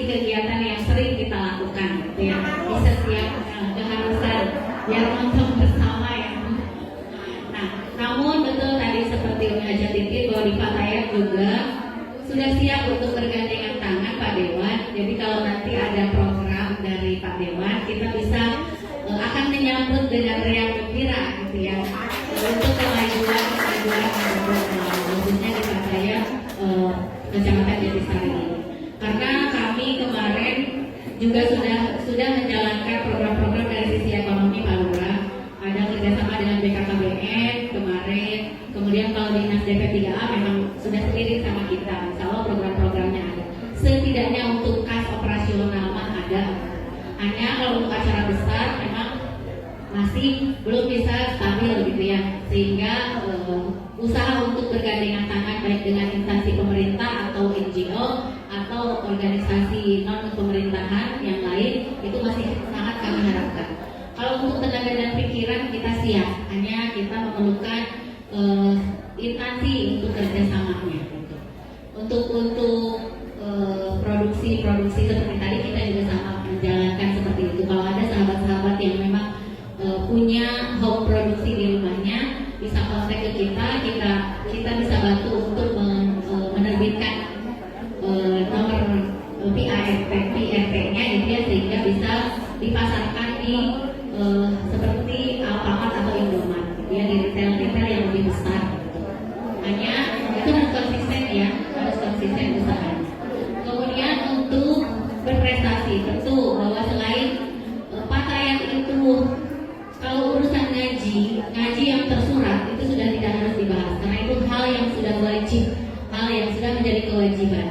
kegiatan yang sering kita lakukan, gitu ya, di setiap keharusan biar nonton bersama ya. Nah, namun betul tadi seperti Umi Hajat Titin bahwa di Fatayat juga sudah siap untuk bergandengan tangan Pak Dewan. Jadi kalau nanti ada program dari Pak Dewan, kita bisa akan menyambut dengan riang gembira, gitu ya, untuk kemajuan khususnya di Fatayat Kecamatan Jatisari ini. Karena kami kemarin juga sudah menjalankan program-program dari sisi ekonomi Pak Lurah. Ada kerjasama dengan BKKBN kemarin. Kemudian kalau Dinas DP3A memang sudah seiring sama kita. Insya Allah program-programnya ada. Setidaknya untuk kas operasional mah ada. Hanya kalau untuk acara besar memang masih belum bisa stabil gitu ya. Sehingga usaha untuk bergandengan tangan baik dengan instansi pemerintah atau NGO atau organisasi non pemerintahan yang lain itu masih sangat kami harapkan. Kalau untuk tenaga dan pikiran kita siap, hanya kita memerlukan instansi untuk kerjasamanya. Gitu. Untuk produksi seperti tadi kita juga sama menjalankan seperti itu. Kalau ada sahabat-sahabat yang memang punya home produksi di rumahnya, bisa kontak ke kita bisa bantu untuk menerbitkan nomor PRT-nya gitu ya, sehingga bisa dipasarkan di seperti Alfamart atau Indomaret gitu ya, di retail yang lebih besar gitu. Hanya itu harus konsisten ya, harus konsisten usahanya. Kemudian untuk berprestasi, tentu bahwa selain Fatayat itu kalau urusan ngaji yang tersurat itu sudah tidak harus dibahas, karena itu hal yang sudah wajib, hal yang sudah menjadi kewajiban.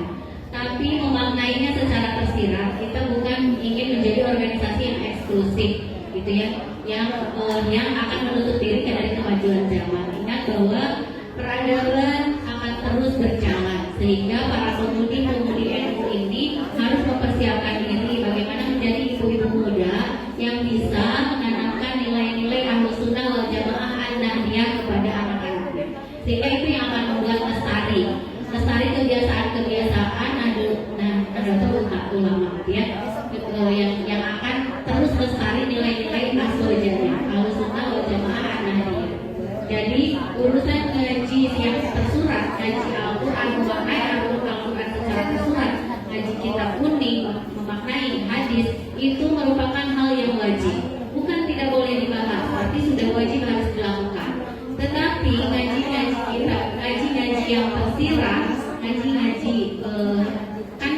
Tapi memaknainya secara tersirat, kita bukan ingin menjadi organisasi yang eksklusif, gitu ya, yang akan menutup diri dari kemajuan zaman. Ingat bahwa peradaban akan terus berjalan, sehingga para pemudi-pemudi NU ini harus mempersiapkan diri bagaimana menjadi ibu-ibu muda yang bisa menanamkan nilai-nilai Ahlus Sunnah wal Jamaah an-Nahdliyah kepada anak-anaknya, sehingga itu yang akan membuat lestari kebiasaan Nahdlatul Ulama ya, yang akan terus lestari nilai-nilai aslojanya Ahlus Sunnah wal Jamaah an-Nahdliyah. Jadi urusan ngaji yang tersurat, ngaji Al-Quran, memaknai Al-Quran secara tersurat, ngaji kitab kuning, memaknai hadis, itu merupakan hal yang wajib, bukan tidak boleh dibahas, tapi sudah wajib harus dilakukan. Tetapi ngaji yang tersirat, ngaji kan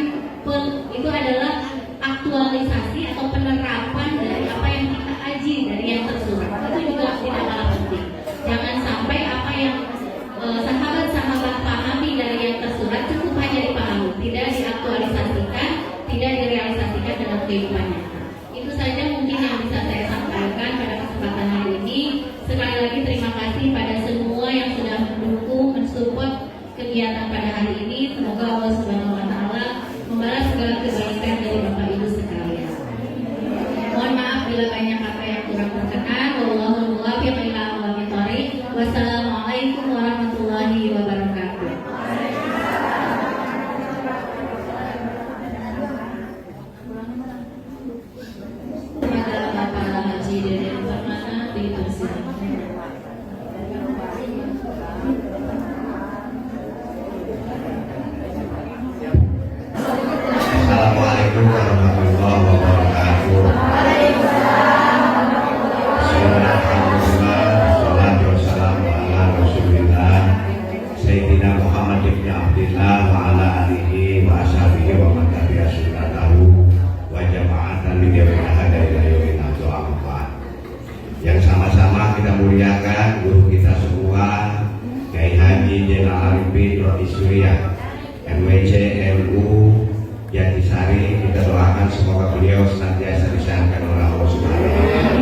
itu adalah aktualisasi atau penerapan dari apa yang kita aji dari yang tersurat. Itu juga tidak kalah penting. Jangan sampai apa yang sahabat-sahabat terima kasih pada semua yang sudah mendukung, mensupport kegiatan pada hari ini. Semoga Allah Subhanahu wa Ta'ala membalas segala kebaikan dari Bapak Ibu sekalian. Mohon maaf bila banyak kata yang kurang berkenan. Wallahul muwaffiq ila aqwamit thoriq. Wassalamualaikum warahmatullahi wabarakatuh. Kepada Bapak Haji Deden Permana dipersilakan. Assalamualaikum warahmatullahi wabarakatuh. Alhamdulillah, salatu wassalamu ala Rasulillah Sayyidina Muhammad ibn Abdillah wa ala alihi wa ashabihi wa man tabi'a sunnatahu wa jama'atan min yawmil hada ila yaumil qiyamah. Yang sama-sama kita muliakan guru kita semua, Kiai Haji Zainal Arifin Rois Suriah MWC MU Jatisari. Kita doakan semoga beliau senantiasa disehatkan oleh Allah Subhanahu wa Ta'ala.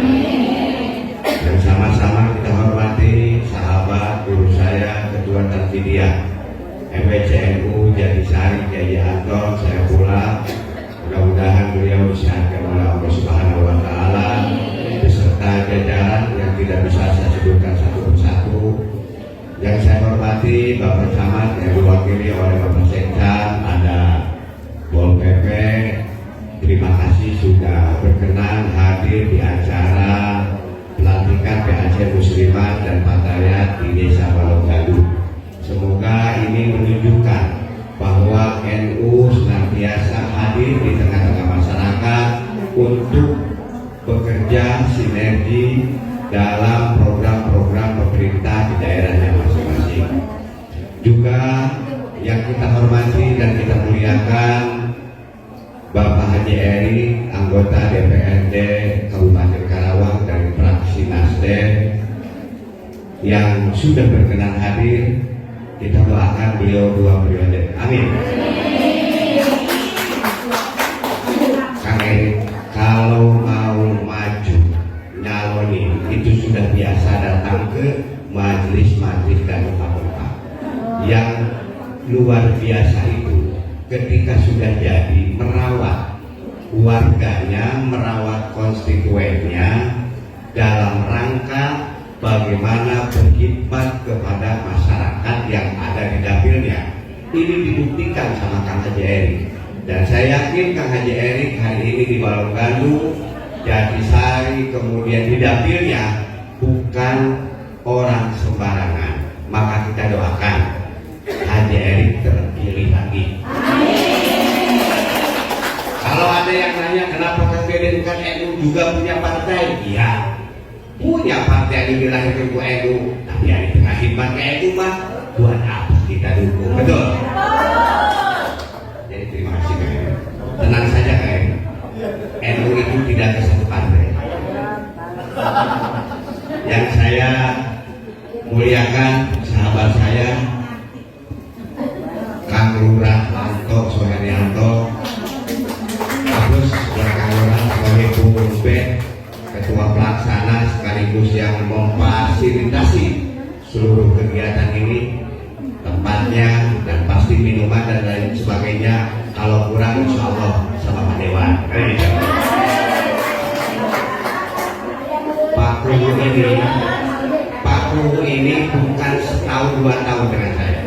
Dan sama-sama kita hormati sahabat guru saya, Ketua Tanfidiyah MWCNU Jatisari Kiai Anton, saya pula. Mudah-mudahan beliau disehatkan oleh Allah Subhanahu wa Ta'ala beserta jajaran yang tidak bisa saya sebutkan satu persatu. Yang saya hormati Bapak Camat yang diwakili oleh Bapak Sekda, ada Bol PP, terima kasih sudah berkenan hadir di acara pelantikan PAC Muslimat dan Fatayat di Desa Balonggalu. Semoga ini menunjukkan bahwa NU senantiasa hadir di tengah-tengah masyarakat untuk bekerja sinergi dalam program-program pemerintah di daerahnya masing-masing. Juga yang kita hormati dan kita muliakan Bapak Haji Eri, anggota DPRD Kabupaten Karawang dari fraksi Nasdem yang sudah berkenan hadir. Kita doakan beliau 2 periode. Amin. Kang Eri, kalau mau maju nyalonin itu sudah biasa datang ke majelis-majelis dan tempat-tempat. Yang luar biasa itu ketika sudah jadi merawat warganya, merawat konstituennya dalam rangka bagaimana berkhidmat kepada masyarakat yang ada di dapilnya. Ini dibuktikan sama Kang Haji Eri, dan saya yakin Kang Haji Eri hari ini di Balonggalu, Jatisari, kemudian di dapilnya bukan orang sembarangan. Maka kita doakan Haji Eri terpilih lagi. Kalau ada yang nanya kenapa Kang Deden kan NU juga punya partai, iya punya partai yang dilahirkan ke NU, tapi yang di tengah khidmat ke NU mah buat apa kita dukung, betul? Jadi terima kasih Kang Eri. Tenang saja Kang Eri, NU itu tidak ke satu partai. Yang saya muliakan sahabat saya Kang Lurah Lanto Soherianto, terus Kang Lurah sebagai Bung Ketua Pelaksana sekaligus yang memfasilitasi seluruh kegiatan ini, tempatnya dan pasti minuman dan lain sebagainya. Kalau kurang insya Allah sama Pak Dewan. Pak Kru ini bukan setahun 2 tahun dengan saya.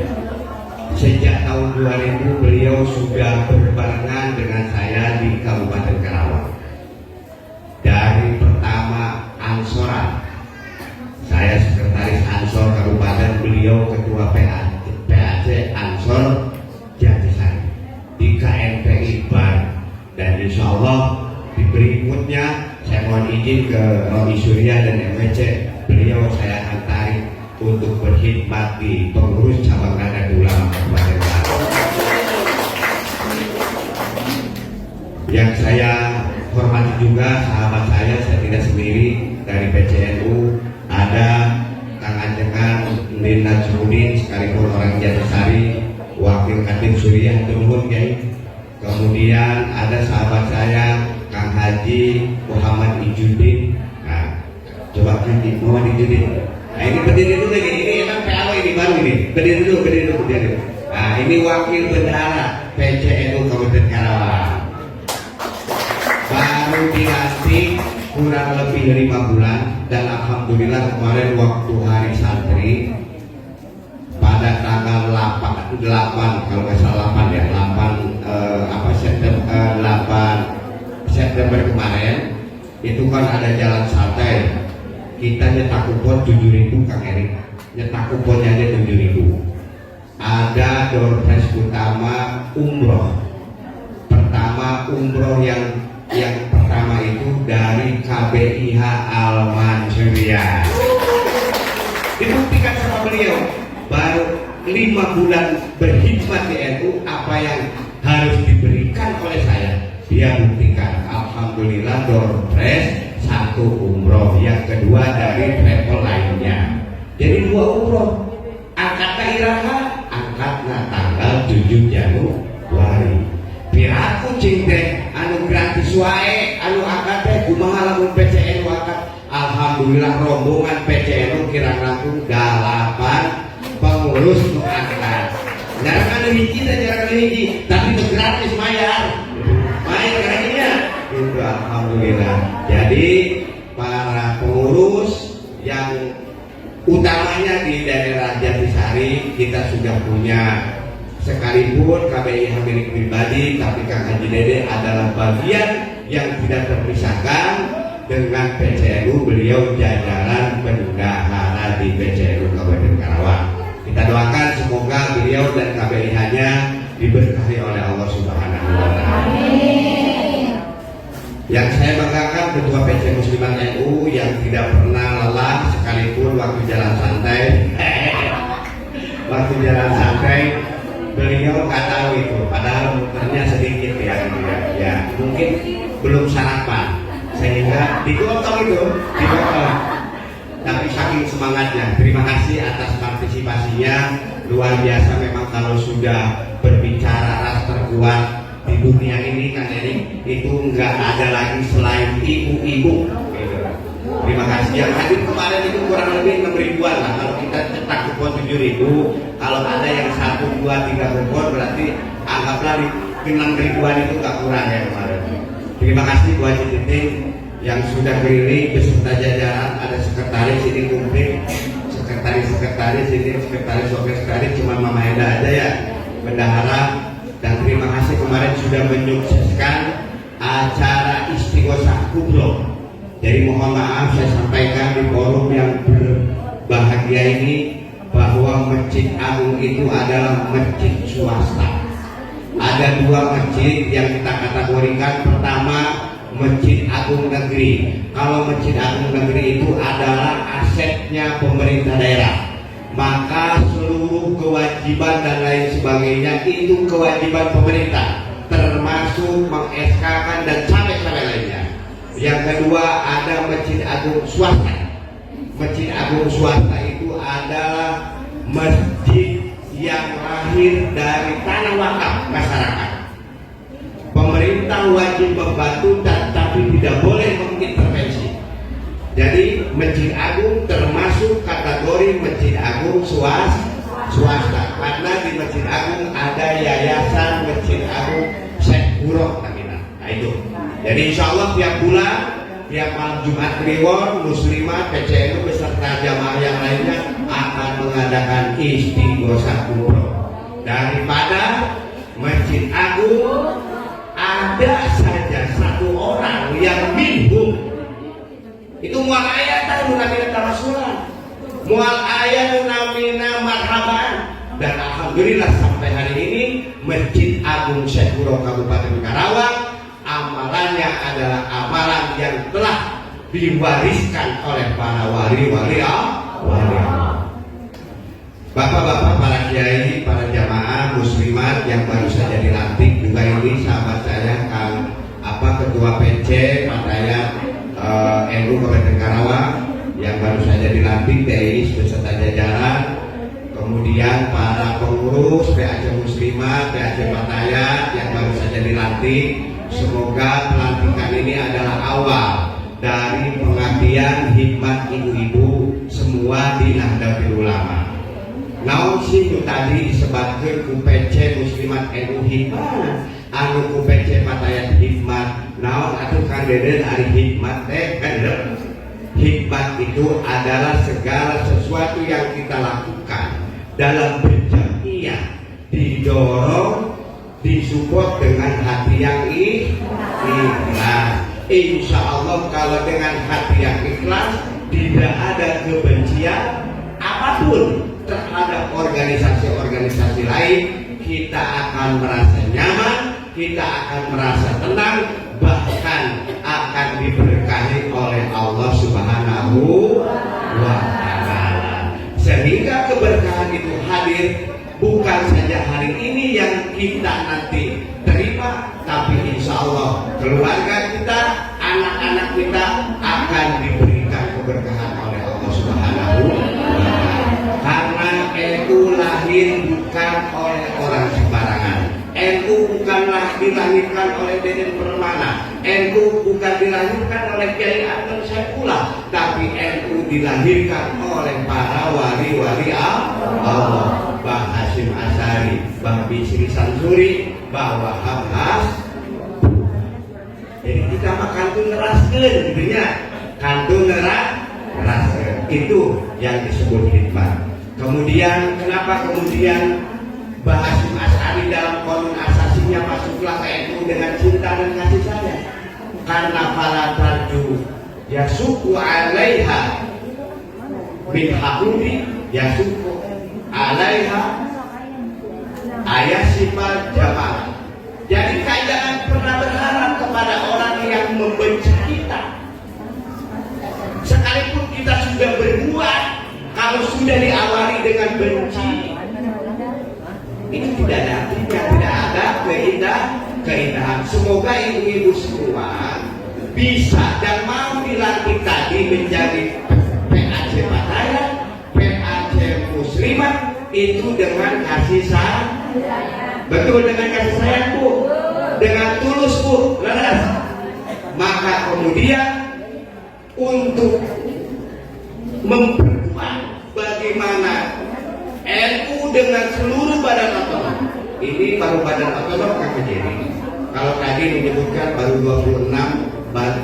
Sejak tahun 2000 beliau sudah berbarengan dengan saya di Kabupaten Karawang. Dari pertama Ansoran, saya sekretaris Ansor Kabupaten, beliau ketua PAC Ansor Jatisari di KNPI Bar, dan insya Allah di berikutnya saya mohon izin ke Rois Suriah dan MWC, beliau saya akan tarik untuk berkhidmat di pengurus cabang Nahdlatul Ulama Kabupaten Karawang. Yang saya hormati juga sahabat saya tidak sendiri dari PCNU, ada Kang Anjengan Ndin Najmudin sekalipun orang Jatisari, Wakil Katib Suriah Turun Kiai. Kemudian ada sahabat saya Kang Haji Muhammad Ijudin. Nah, coba Haji Muhammad Ijudin, Nah ini berdiri dulu ini emang PAW ini baru ini. Berdiri dulu. Nah ini wakil bendahara PCNU Kabupaten Karawang. Baru dilantik kurang lebih 5 bulan dan alhamdulillah kemarin waktu hari santri pada tanggal 8 kalau nggak salah 8 ya 8 September kemarin itu kan ada jalan santai, kita nyetak kupon 7.000 Kang Erik, nyetak kuponnya aja 7.000. Ada door prize utama umroh pertama, umroh yang pertama itu dari KBIH Al-Mansyuriah. Dibuktikan sama beliau baru 5 bulan berkhidmat di NU, apa yang harus diberikan oleh saya dia buktikan. Alhamdulillah door prize 1 umroh, yang kedua dari travel lainnya. Jadi 2 umroh. Angkatna iraha, angkatna tanggal 7 Januari. Piraku cing teh anu gratis wae, anu angkat teh kumaha lamun PCNU angkat. Alhamdulillah rombongan PCNU kirang langkung 8 pengurus nu angkat. Jarang anu hiji teh jarang anu hiji, tapi itu gratis mayar. Mayar kayaknya. Itu alhamdulillah. Jadi para pengurus yang utamanya di daerah Jatisari kita sudah punya, sekalipun KBIH milik pribadi, tapi Kang Haji Dede adalah bagian yang tidak terpisahkan dengan PCNU. Beliau jajaran bendahara di PCNU Kabupaten Karawang. Kita doakan semoga beliau dan KBIH-nya diberkahi oleh Allah Subhanahu wa Ta'ala. Yang saya banggakan Ketua PC Muslimat NU yang tidak pernah lelah sekalipun waktu jalan santai. Waktu jalan santai beliau nggak tahu itu, padahal muternya sedikit ya, ya mungkin belum sarapan sehingga digotong itu, digotong. Tapi saking semangatnya, terima kasih atas partisipasinya, luar biasa. Memang kalau sudah berbicara ras terkuat di dunia ini Kang Erik, itu nggak ada lagi selain ibu-ibu. Gitu. Terima kasih yang hadir kemarin itu kurang lebih 6.000-an lah. Kalau kita cetak kupon 7.000, kalau ada yang 1, 2, 3 kupon berarti anggaplah 6.000-an itu nggak kurang ya kemarin. Terima kasih Bu Haji Titing yang sudah keliling beserta jajaran, ada sekretaris ini kumpul, sekretaris ini, sekretaris cuma Mama Eda aja ya, bendahara. Dan terima kasih kemarin sudah menyukseskan acara Istighosah Kubro. Jadi mohon maaf saya sampaikan di forum yang berbahagia ini bahwa Masjid Agung itu adalah masjid swasta. Ada 2 masjid yang kita kategorikan. Pertama, Masjid Agung Negeri. Kalau Masjid Agung Negeri itu adalah asetnya pemerintah daerah, maka seluruh kewajiban dan lain sebagainya itu kewajiban pemerintah, termasuk meng-SK-kan dan sampai lainnya. Yang kedua ada Masjid Agung swasta. Masjid Agung swasta itu adalah masjid yang lahir dari tanah wakaf masyarakat. Pemerintah wajib membantu tapi tidak boleh mengintervensi. Jadi Masjid Agung termasuk kategori Masjid Agung swasta, karena di Masjid Agung ada yayasan Masjid Agung Syekh Burok namanya. Nah itu. Jadi insya Allah tiap bulan, tiap malam Jumat Kliwon, Muslimat, PCNU beserta jamaah yang lainnya akan mengadakan Istighosah Kubro. Daripada Masjid Agung ada saja 1 orang yang minhum itu mual ayat tahu namina tawasulan, mual ayat namina marhaban. Dan alhamdulillah sampai hari ini Masjid Agung Syekh Burok Kabupaten Karawang amalannya adalah amalan yang telah diwariskan oleh para wali-wali Allah. Bapak-bapak, para kiai, para jamaah muslimat yang baru saja dilantik, juga ini sahabat saya Ketua PC Partaian NU Kabupaten Karawang yang baru saja dilantik TNI beserta jajaran, kemudian para pengurus PAC Muslimat, PAC Partaian yang baru saja dilantik. Semoga pelantikan ini adalah awal dari pengabdian hikmat ibu-ibu semua di Nahdlatul Ulama. Naon sih nu tadi disebutkeun ku PC Muslimat NU Hikmat, anu ku PC Fatayat Hikmat, naon atuh Kang Deden ari hikmat teh kan? Hikmat itu adalah segala sesuatu yang kita lakukan dalam berjamiah didorong, disupport dengan hati yang ikhlas. Insya Allah kalau dengan hati yang ikhlas tidak ada kebencian apapun terhadap organisasi-organisasi lain, kita akan merasa nyaman, kita akan merasa tenang, bahkan akan diberkahi oleh Allah Subhanahu wa Ta'ala. Sehingga keberkahan itu hadir bukan saja hari ini yang kita nanti terima, tapi insya Allah keluarga kita, anak-anak kita akan diberikan keberkahan oleh Allah Subhanahu wa Ta'ala. Karena NU lahir bukan oleh orang sembarangan. NU bukanlah dilahirkan oleh Deden Permana. NU bukan dilahirkan oleh Kiai Anton Saifullah, tapi NU dilahirkan oleh para wali-wali Allah. Bang Hasyim Asy'ari, Bang Bisri Samsuri, Bang Wahab Has. Jadi kita mah kantun neraskeun gitu nya. Kantun neraskeun. Itu yang disebut hikmat. Kemudian kenapa kemudian Bang Hasyim Asy'ari dalam konun asasinya masuklah ke NU dengan cinta dan kasih sayang? Karena fala tarju yasuku alaiha bin haudi yasuku alaiha ayat sifat jamaah. Jadi jangan pernah berharap kepada orang yang membenci kita. Sekalipun kita sudah berbuat, kalau sudah diawali dengan benci, itu tidak ada artinya, tidak ada keindahan. Semoga ibu-ibu semua bisa dan mau dilantik tadi menjadi PAC Fatayat, PAC Muslimat itu dengan kasih sayang. Betul, dengan kasih sayang Bu, dengan tulus Bu, leres. Maka kemudian untuk memperkuat bagaimana NU dengan seluruh badan otonom. Ini baru badan otonom Kang Kejiri. Kalau tadi menyebutkan baru 26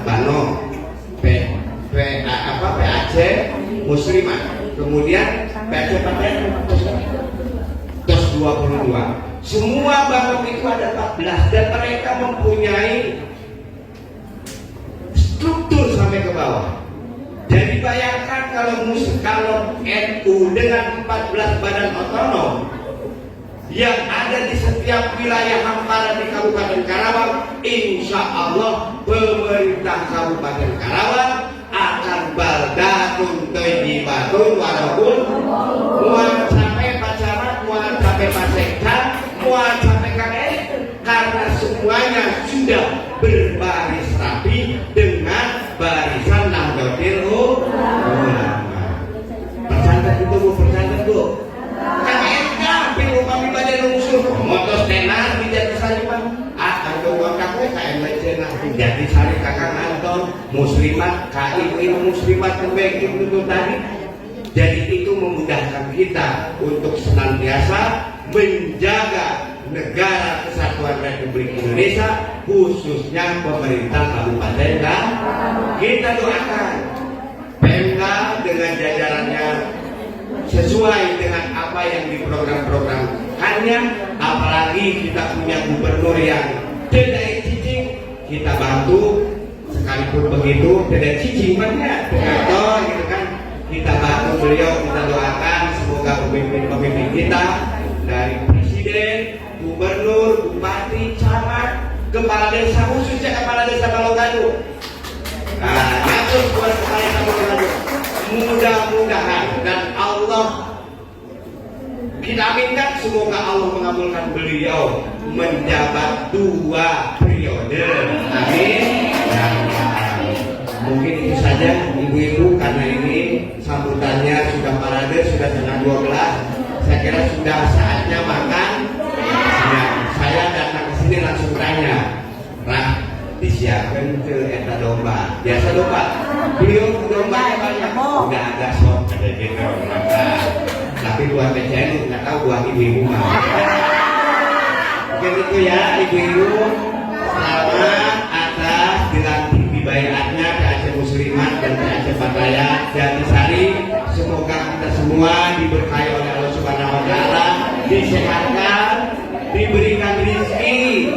Bano PAC Muslimat, kemudian PAC Fatayat terus 22. Semua Bano itu ada 14 dan mereka mempunyai struktur sampai ke bawah. Jadi bayangkan kalau NU dengan 14 badan otonom yang ada di setiap wilayah hamparan di Kabupaten Karawang, insya Allah pemerintah Kabupaten Karawang akan baldatun thayyibatun walaupun mual sampai Pak Camat, mual sampai Pak Sekda, mual sampai KPR, karena semuanya sudah berbaris rapi dengan barisan Nahdlatul Ulama. Percantat itu Bu, percantat Bu. KPK pilih kami pada rusuh motos tenar di Jatisari Pak. Kalau waktu KMC nah di Jatisari Kakang Anton Muslimat, KIU Muslimat terbaik itu tadi. Jadi itu memudahkan kita untuk senantiasa menjaga negara kesatuan Republik Indonesia, khususnya pemerintah Kabupaten dan kita doakan Pemda dengan jajarannya sesuai dengan apa yang di program-programkannya. Apalagi kita punya gubernur yang tidak cicing, kita bantu. Sekalipun begitu tidak cicing banyak atau gitu kan, kita bantu beliau, kita doakan semoga pemimpin-pemimpin kita dari presiden, gubernur, bupati, camat, kepala desa, khususnya kepala desa Balonggadu. Jatuh buat saya Balonggadu. Mudah-mudahan dan Allah kita aminkan, semoga Allah mengabulkan beliau menjabat 2 periode. Amin. Mungkin itu saja ibu-ibu, karena ini sambutannya sudah parade, sudah setengah 12. Saya kira sudah saatnya makan. Saya datang ke sini langsung tanya, disiapkan ke eta domba. Biasa domba. Beliau dombanya banyak. Udah ada sok. Saya kira berangkat. Tapi buat PCN nggak tahu buat ibu-ibu mah. Mungkin itu ya ibu-ibu. Selamat atas dilantik dibayarnya PAC Muslimat dan PAC Pataya Jatisari. Semoga kita semua diberkahi oleh Allah Subhanahu Wa Taala, disehatkan, diberikan rezeki,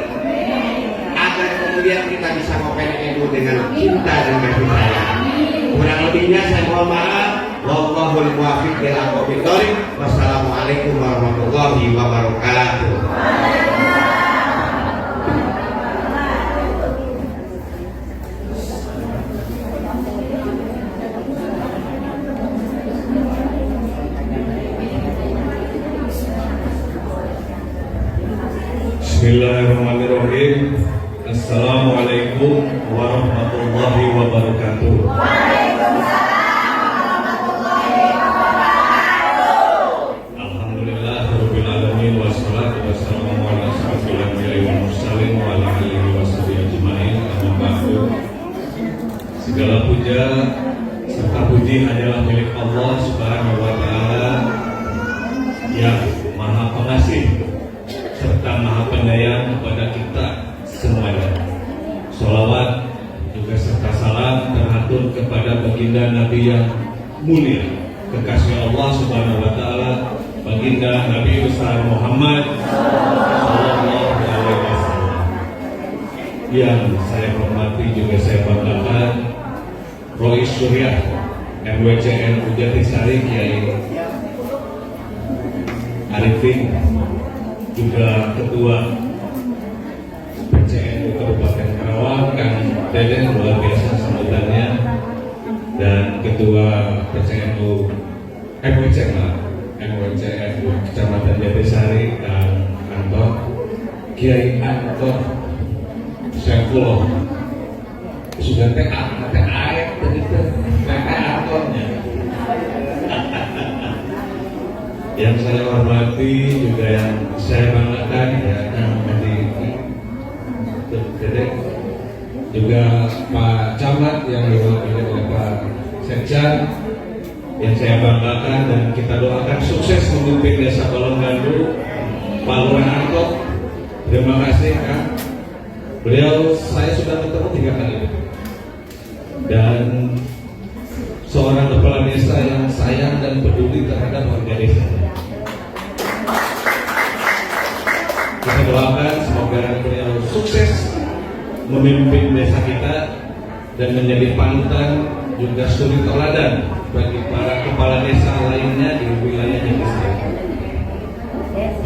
agar kemudian kita bisa ngopen ibu dengan cinta dan kasih sayang. Kurang lebihnya saya mohon maaf. Wallahul muwaffiq ila aqwamit thoriq. Wassalamualaikum warahmatullahi wabarakatuh. Bismillahirrahmanirrahim. Assalamualaikum warahmatullahi wabarakatuh. Alhamdulillah rabbil alamin wassalatu wassalamu ala asyrofil anbiya'i wal mursalin wa ala alihi washabihi ajmain. Amma ba'du. Segala puja serta puji adalah milik Allah Subhanahu wa taala yang Maha Pengasih serta Maha Penyayang kepada kita semuanya. Sholawat juga serta salam teratur kepada baginda Nabi yang mulia, kekasih Allah Subhanahu Wa Taala, baginda Nabi besar Muhammad Sallallahu Alaihi Wasallam. Yang saya hormati juga saya banggakan Rois Suryah MWCN Jatisari Kiai Arifin, juga Ketua PCNU Kabupaten Karawang Kang Deden, luar biasa sambutannya, dan Ketua PCNU MWCNU Kecamatan Jatisari Kang Anton, Kiai Anton Syaifullah, sudah TA begitu Antonnya. Yang saya hormati juga yang saya banggakan ya Kang Dedek, juga Pak Camat yang diwakili oleh Pak Sekjan, yang saya banggakan dan kita doakan sukses memimpin Desa Balonggandu, Pak Lurah Anto. Terima kasih Kang. Beliau saya sudah ketemu 3 kali dan seorang kepala desa yang sayang dan peduli terhadap warga desa. Kita doakan semoga beliau sukses memimpin desa kita dan menjadi panutan juga suri teladan bagi para kepala desa lainnya di wilayah desa.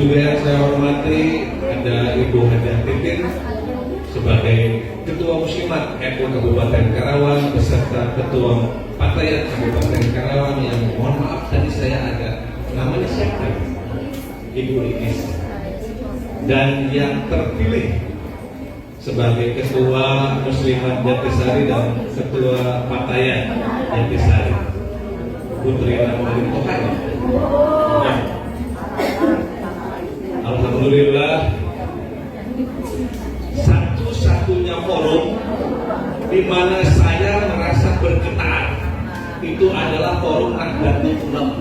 Juga yang saya hormati ada Ibu Hajah Titin sebagai Ketua Muslimat NU Kabupaten Karawang beserta Ketua Patayat Kabupaten Karawang yang mohon maaf tadi saya agak namanya siapa? Ibu Inis. Dan yang terpilih sebagai Ketua Muslimat Jatisari dan Ketua Patayat Jatisari, Putri Namarin Tohan. Nah, alhamdulillah satu-satunya forum di mana saya merasa bergetar itu adalah forum Nahdlatul Ulama.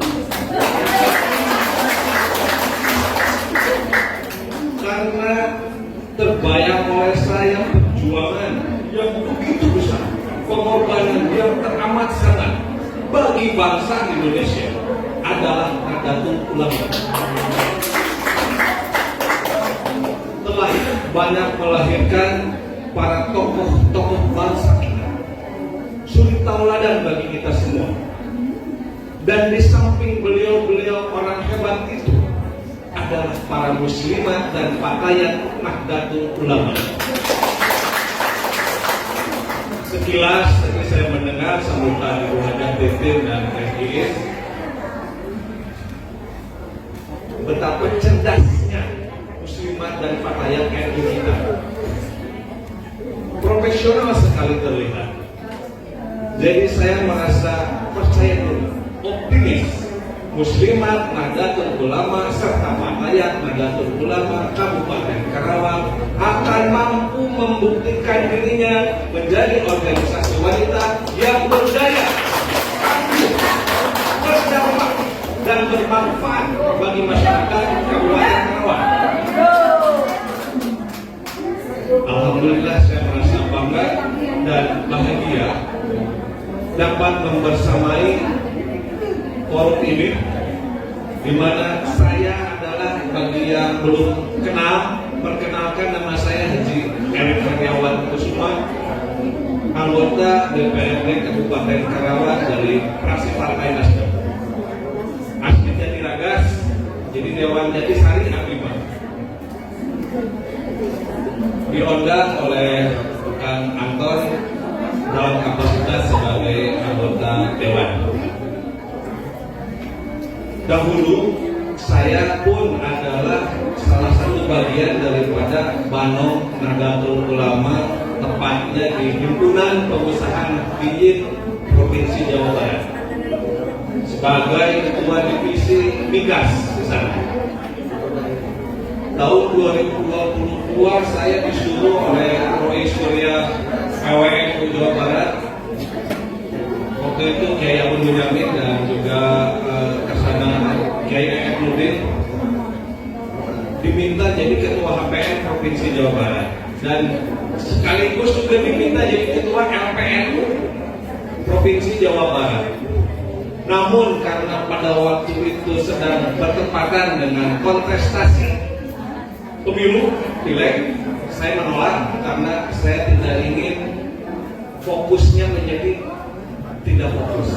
Karena terbayang oleh saya perjuangan yang begitu besar, pengorbanan yang teramat sangat bagi bangsa Indonesia adalah Nahdlatul Ulama. Telah banyak melahirkan para tokoh-tokoh bangsa kita, suri tauladan bagi kita semua. Dan di samping beliau-beliau orang hebat itu adalah para muslimat dan patayat Nahdlatul Ulama. Sekilas tadi saya mendengar sambutan Ibu Hajah Titin dan Iis, betapa cerdasnya muslimat dan patayat NU kita. Profesional sekali terlihat. Jadi saya merasa percaya diri, optimis. Muslimat Nahdlatul Ulama serta Patayat Nahdlatul Ulama Kabupaten Karawang akan mampu membuktikan dirinya menjadi organisasi wanita yang berdaya, tangguh, dan bermanfaat bagi masyarakat Kabupaten Karawang. Alhamdulillah saya merasa bangga dan bahagia dapat membersamai forum ini, di mana saya adalah bagi yang belum kenal, perkenalkan nama saya Haji Erik Kurniawan Kusuma, anggota DPRD Kabupaten Karawang dari fraksi Partai Nasdem. Aslinya Tiragas, jadi Dewan Jatisari Abimah. Diundang oleh Kang Anton dalam kapasitas sebagai anggota Dewan. Dahulu saya pun adalah salah satu bagian daripada Bano Nahdlatul Ulama, tepatnya di Himpunan Pengusaha Nahdiyin Provinsi Jawa Barat sebagai ketua divisi migas di sana. Tahun 2022 saya disuruh oleh Roy Surya PWNU Jawa Barat, waktu itu Kiai Abdul Bunyamin dan juga Kasana Kiai Ed Nurdin, diminta jadi ketua HPN Provinsi Jawa Barat dan sekaligus juga diminta jadi ketua LPNU Provinsi Jawa Barat. Namun karena pada waktu itu sedang bertepatan dengan kontestasi pemilu pileg, saya menolak karena saya tidak ingin fokusnya menjadi tidak fokus.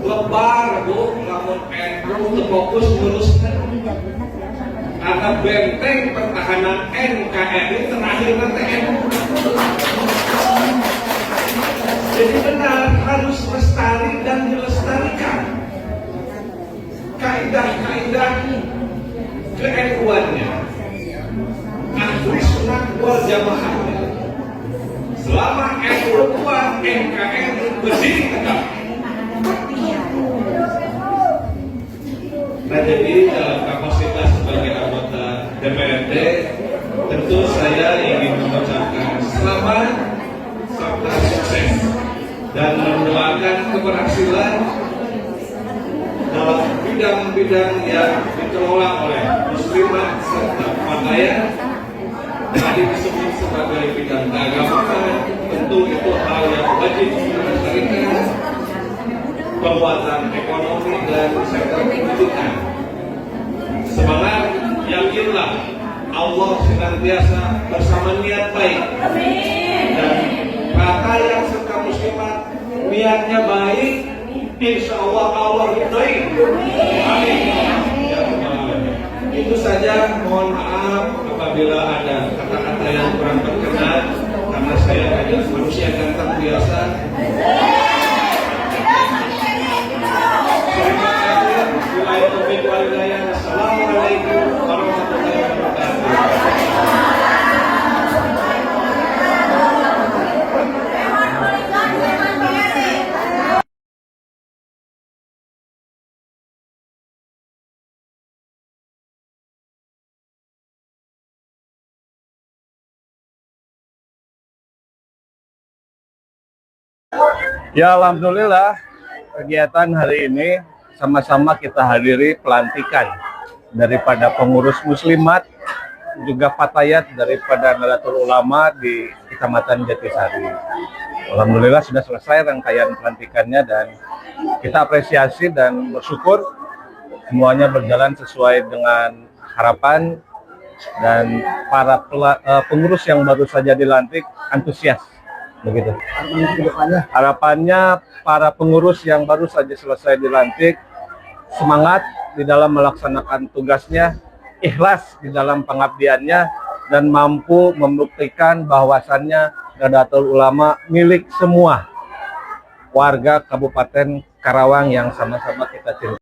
Lebar bu, lamun NU fokus meneruskan karena benteng pertahanan NKRI terakhir nanti NU. Jadi benar harus lestari dan dilestarikan kaidah-kaidah ke-NU-annya, ahli sunnah wal jamaahnya. Selama NU kuat, NKRI berdiri tegak. Nah, jadi dalam kapasitas sebagai anggota DPRD, tentu saya ingin mengucapkan selamat serta sukses dan mendoakan keberhasilan dalam bidang-bidang yang dikelola oleh muslimat serta pakaian. Tadi disebut sebagai bidang keagamaan, tentu itu hal yang wajib dilestarikan, penguatan ekonomi dan sektor pendidikan. Semangat, yakinlah Allah senantiasa bersama niat baik dan pakaian serta muslimat niatnya baik, insya Allah Allah ridhoi. Amin. Itu saja, mohon maaf apabila ada kata-kata yang kurang berkenan karena saya hanya manusia ganteng biasa. Terima kasih. Assalamualaikum warahmatullahi wabarakatuh. Ya, alhamdulillah kegiatan hari ini sama-sama kita hadiri pelantikan daripada pengurus muslimat juga fatayat daripada Nahdlatul Ulama di Kecamatan Jatisari. Alhamdulillah sudah selesai rangkaian pelantikannya dan kita apresiasi dan bersyukur semuanya berjalan sesuai dengan harapan dan para pengurus yang baru saja dilantik antusias. Begitu. Harapannya para pengurus yang baru saja selesai dilantik semangat di dalam melaksanakan tugasnya, ikhlas di dalam pengabdiannya, dan mampu membuktikan bahwasannya Nahdlatul Ulama milik semua warga Kabupaten Karawang yang sama-sama kita cintai.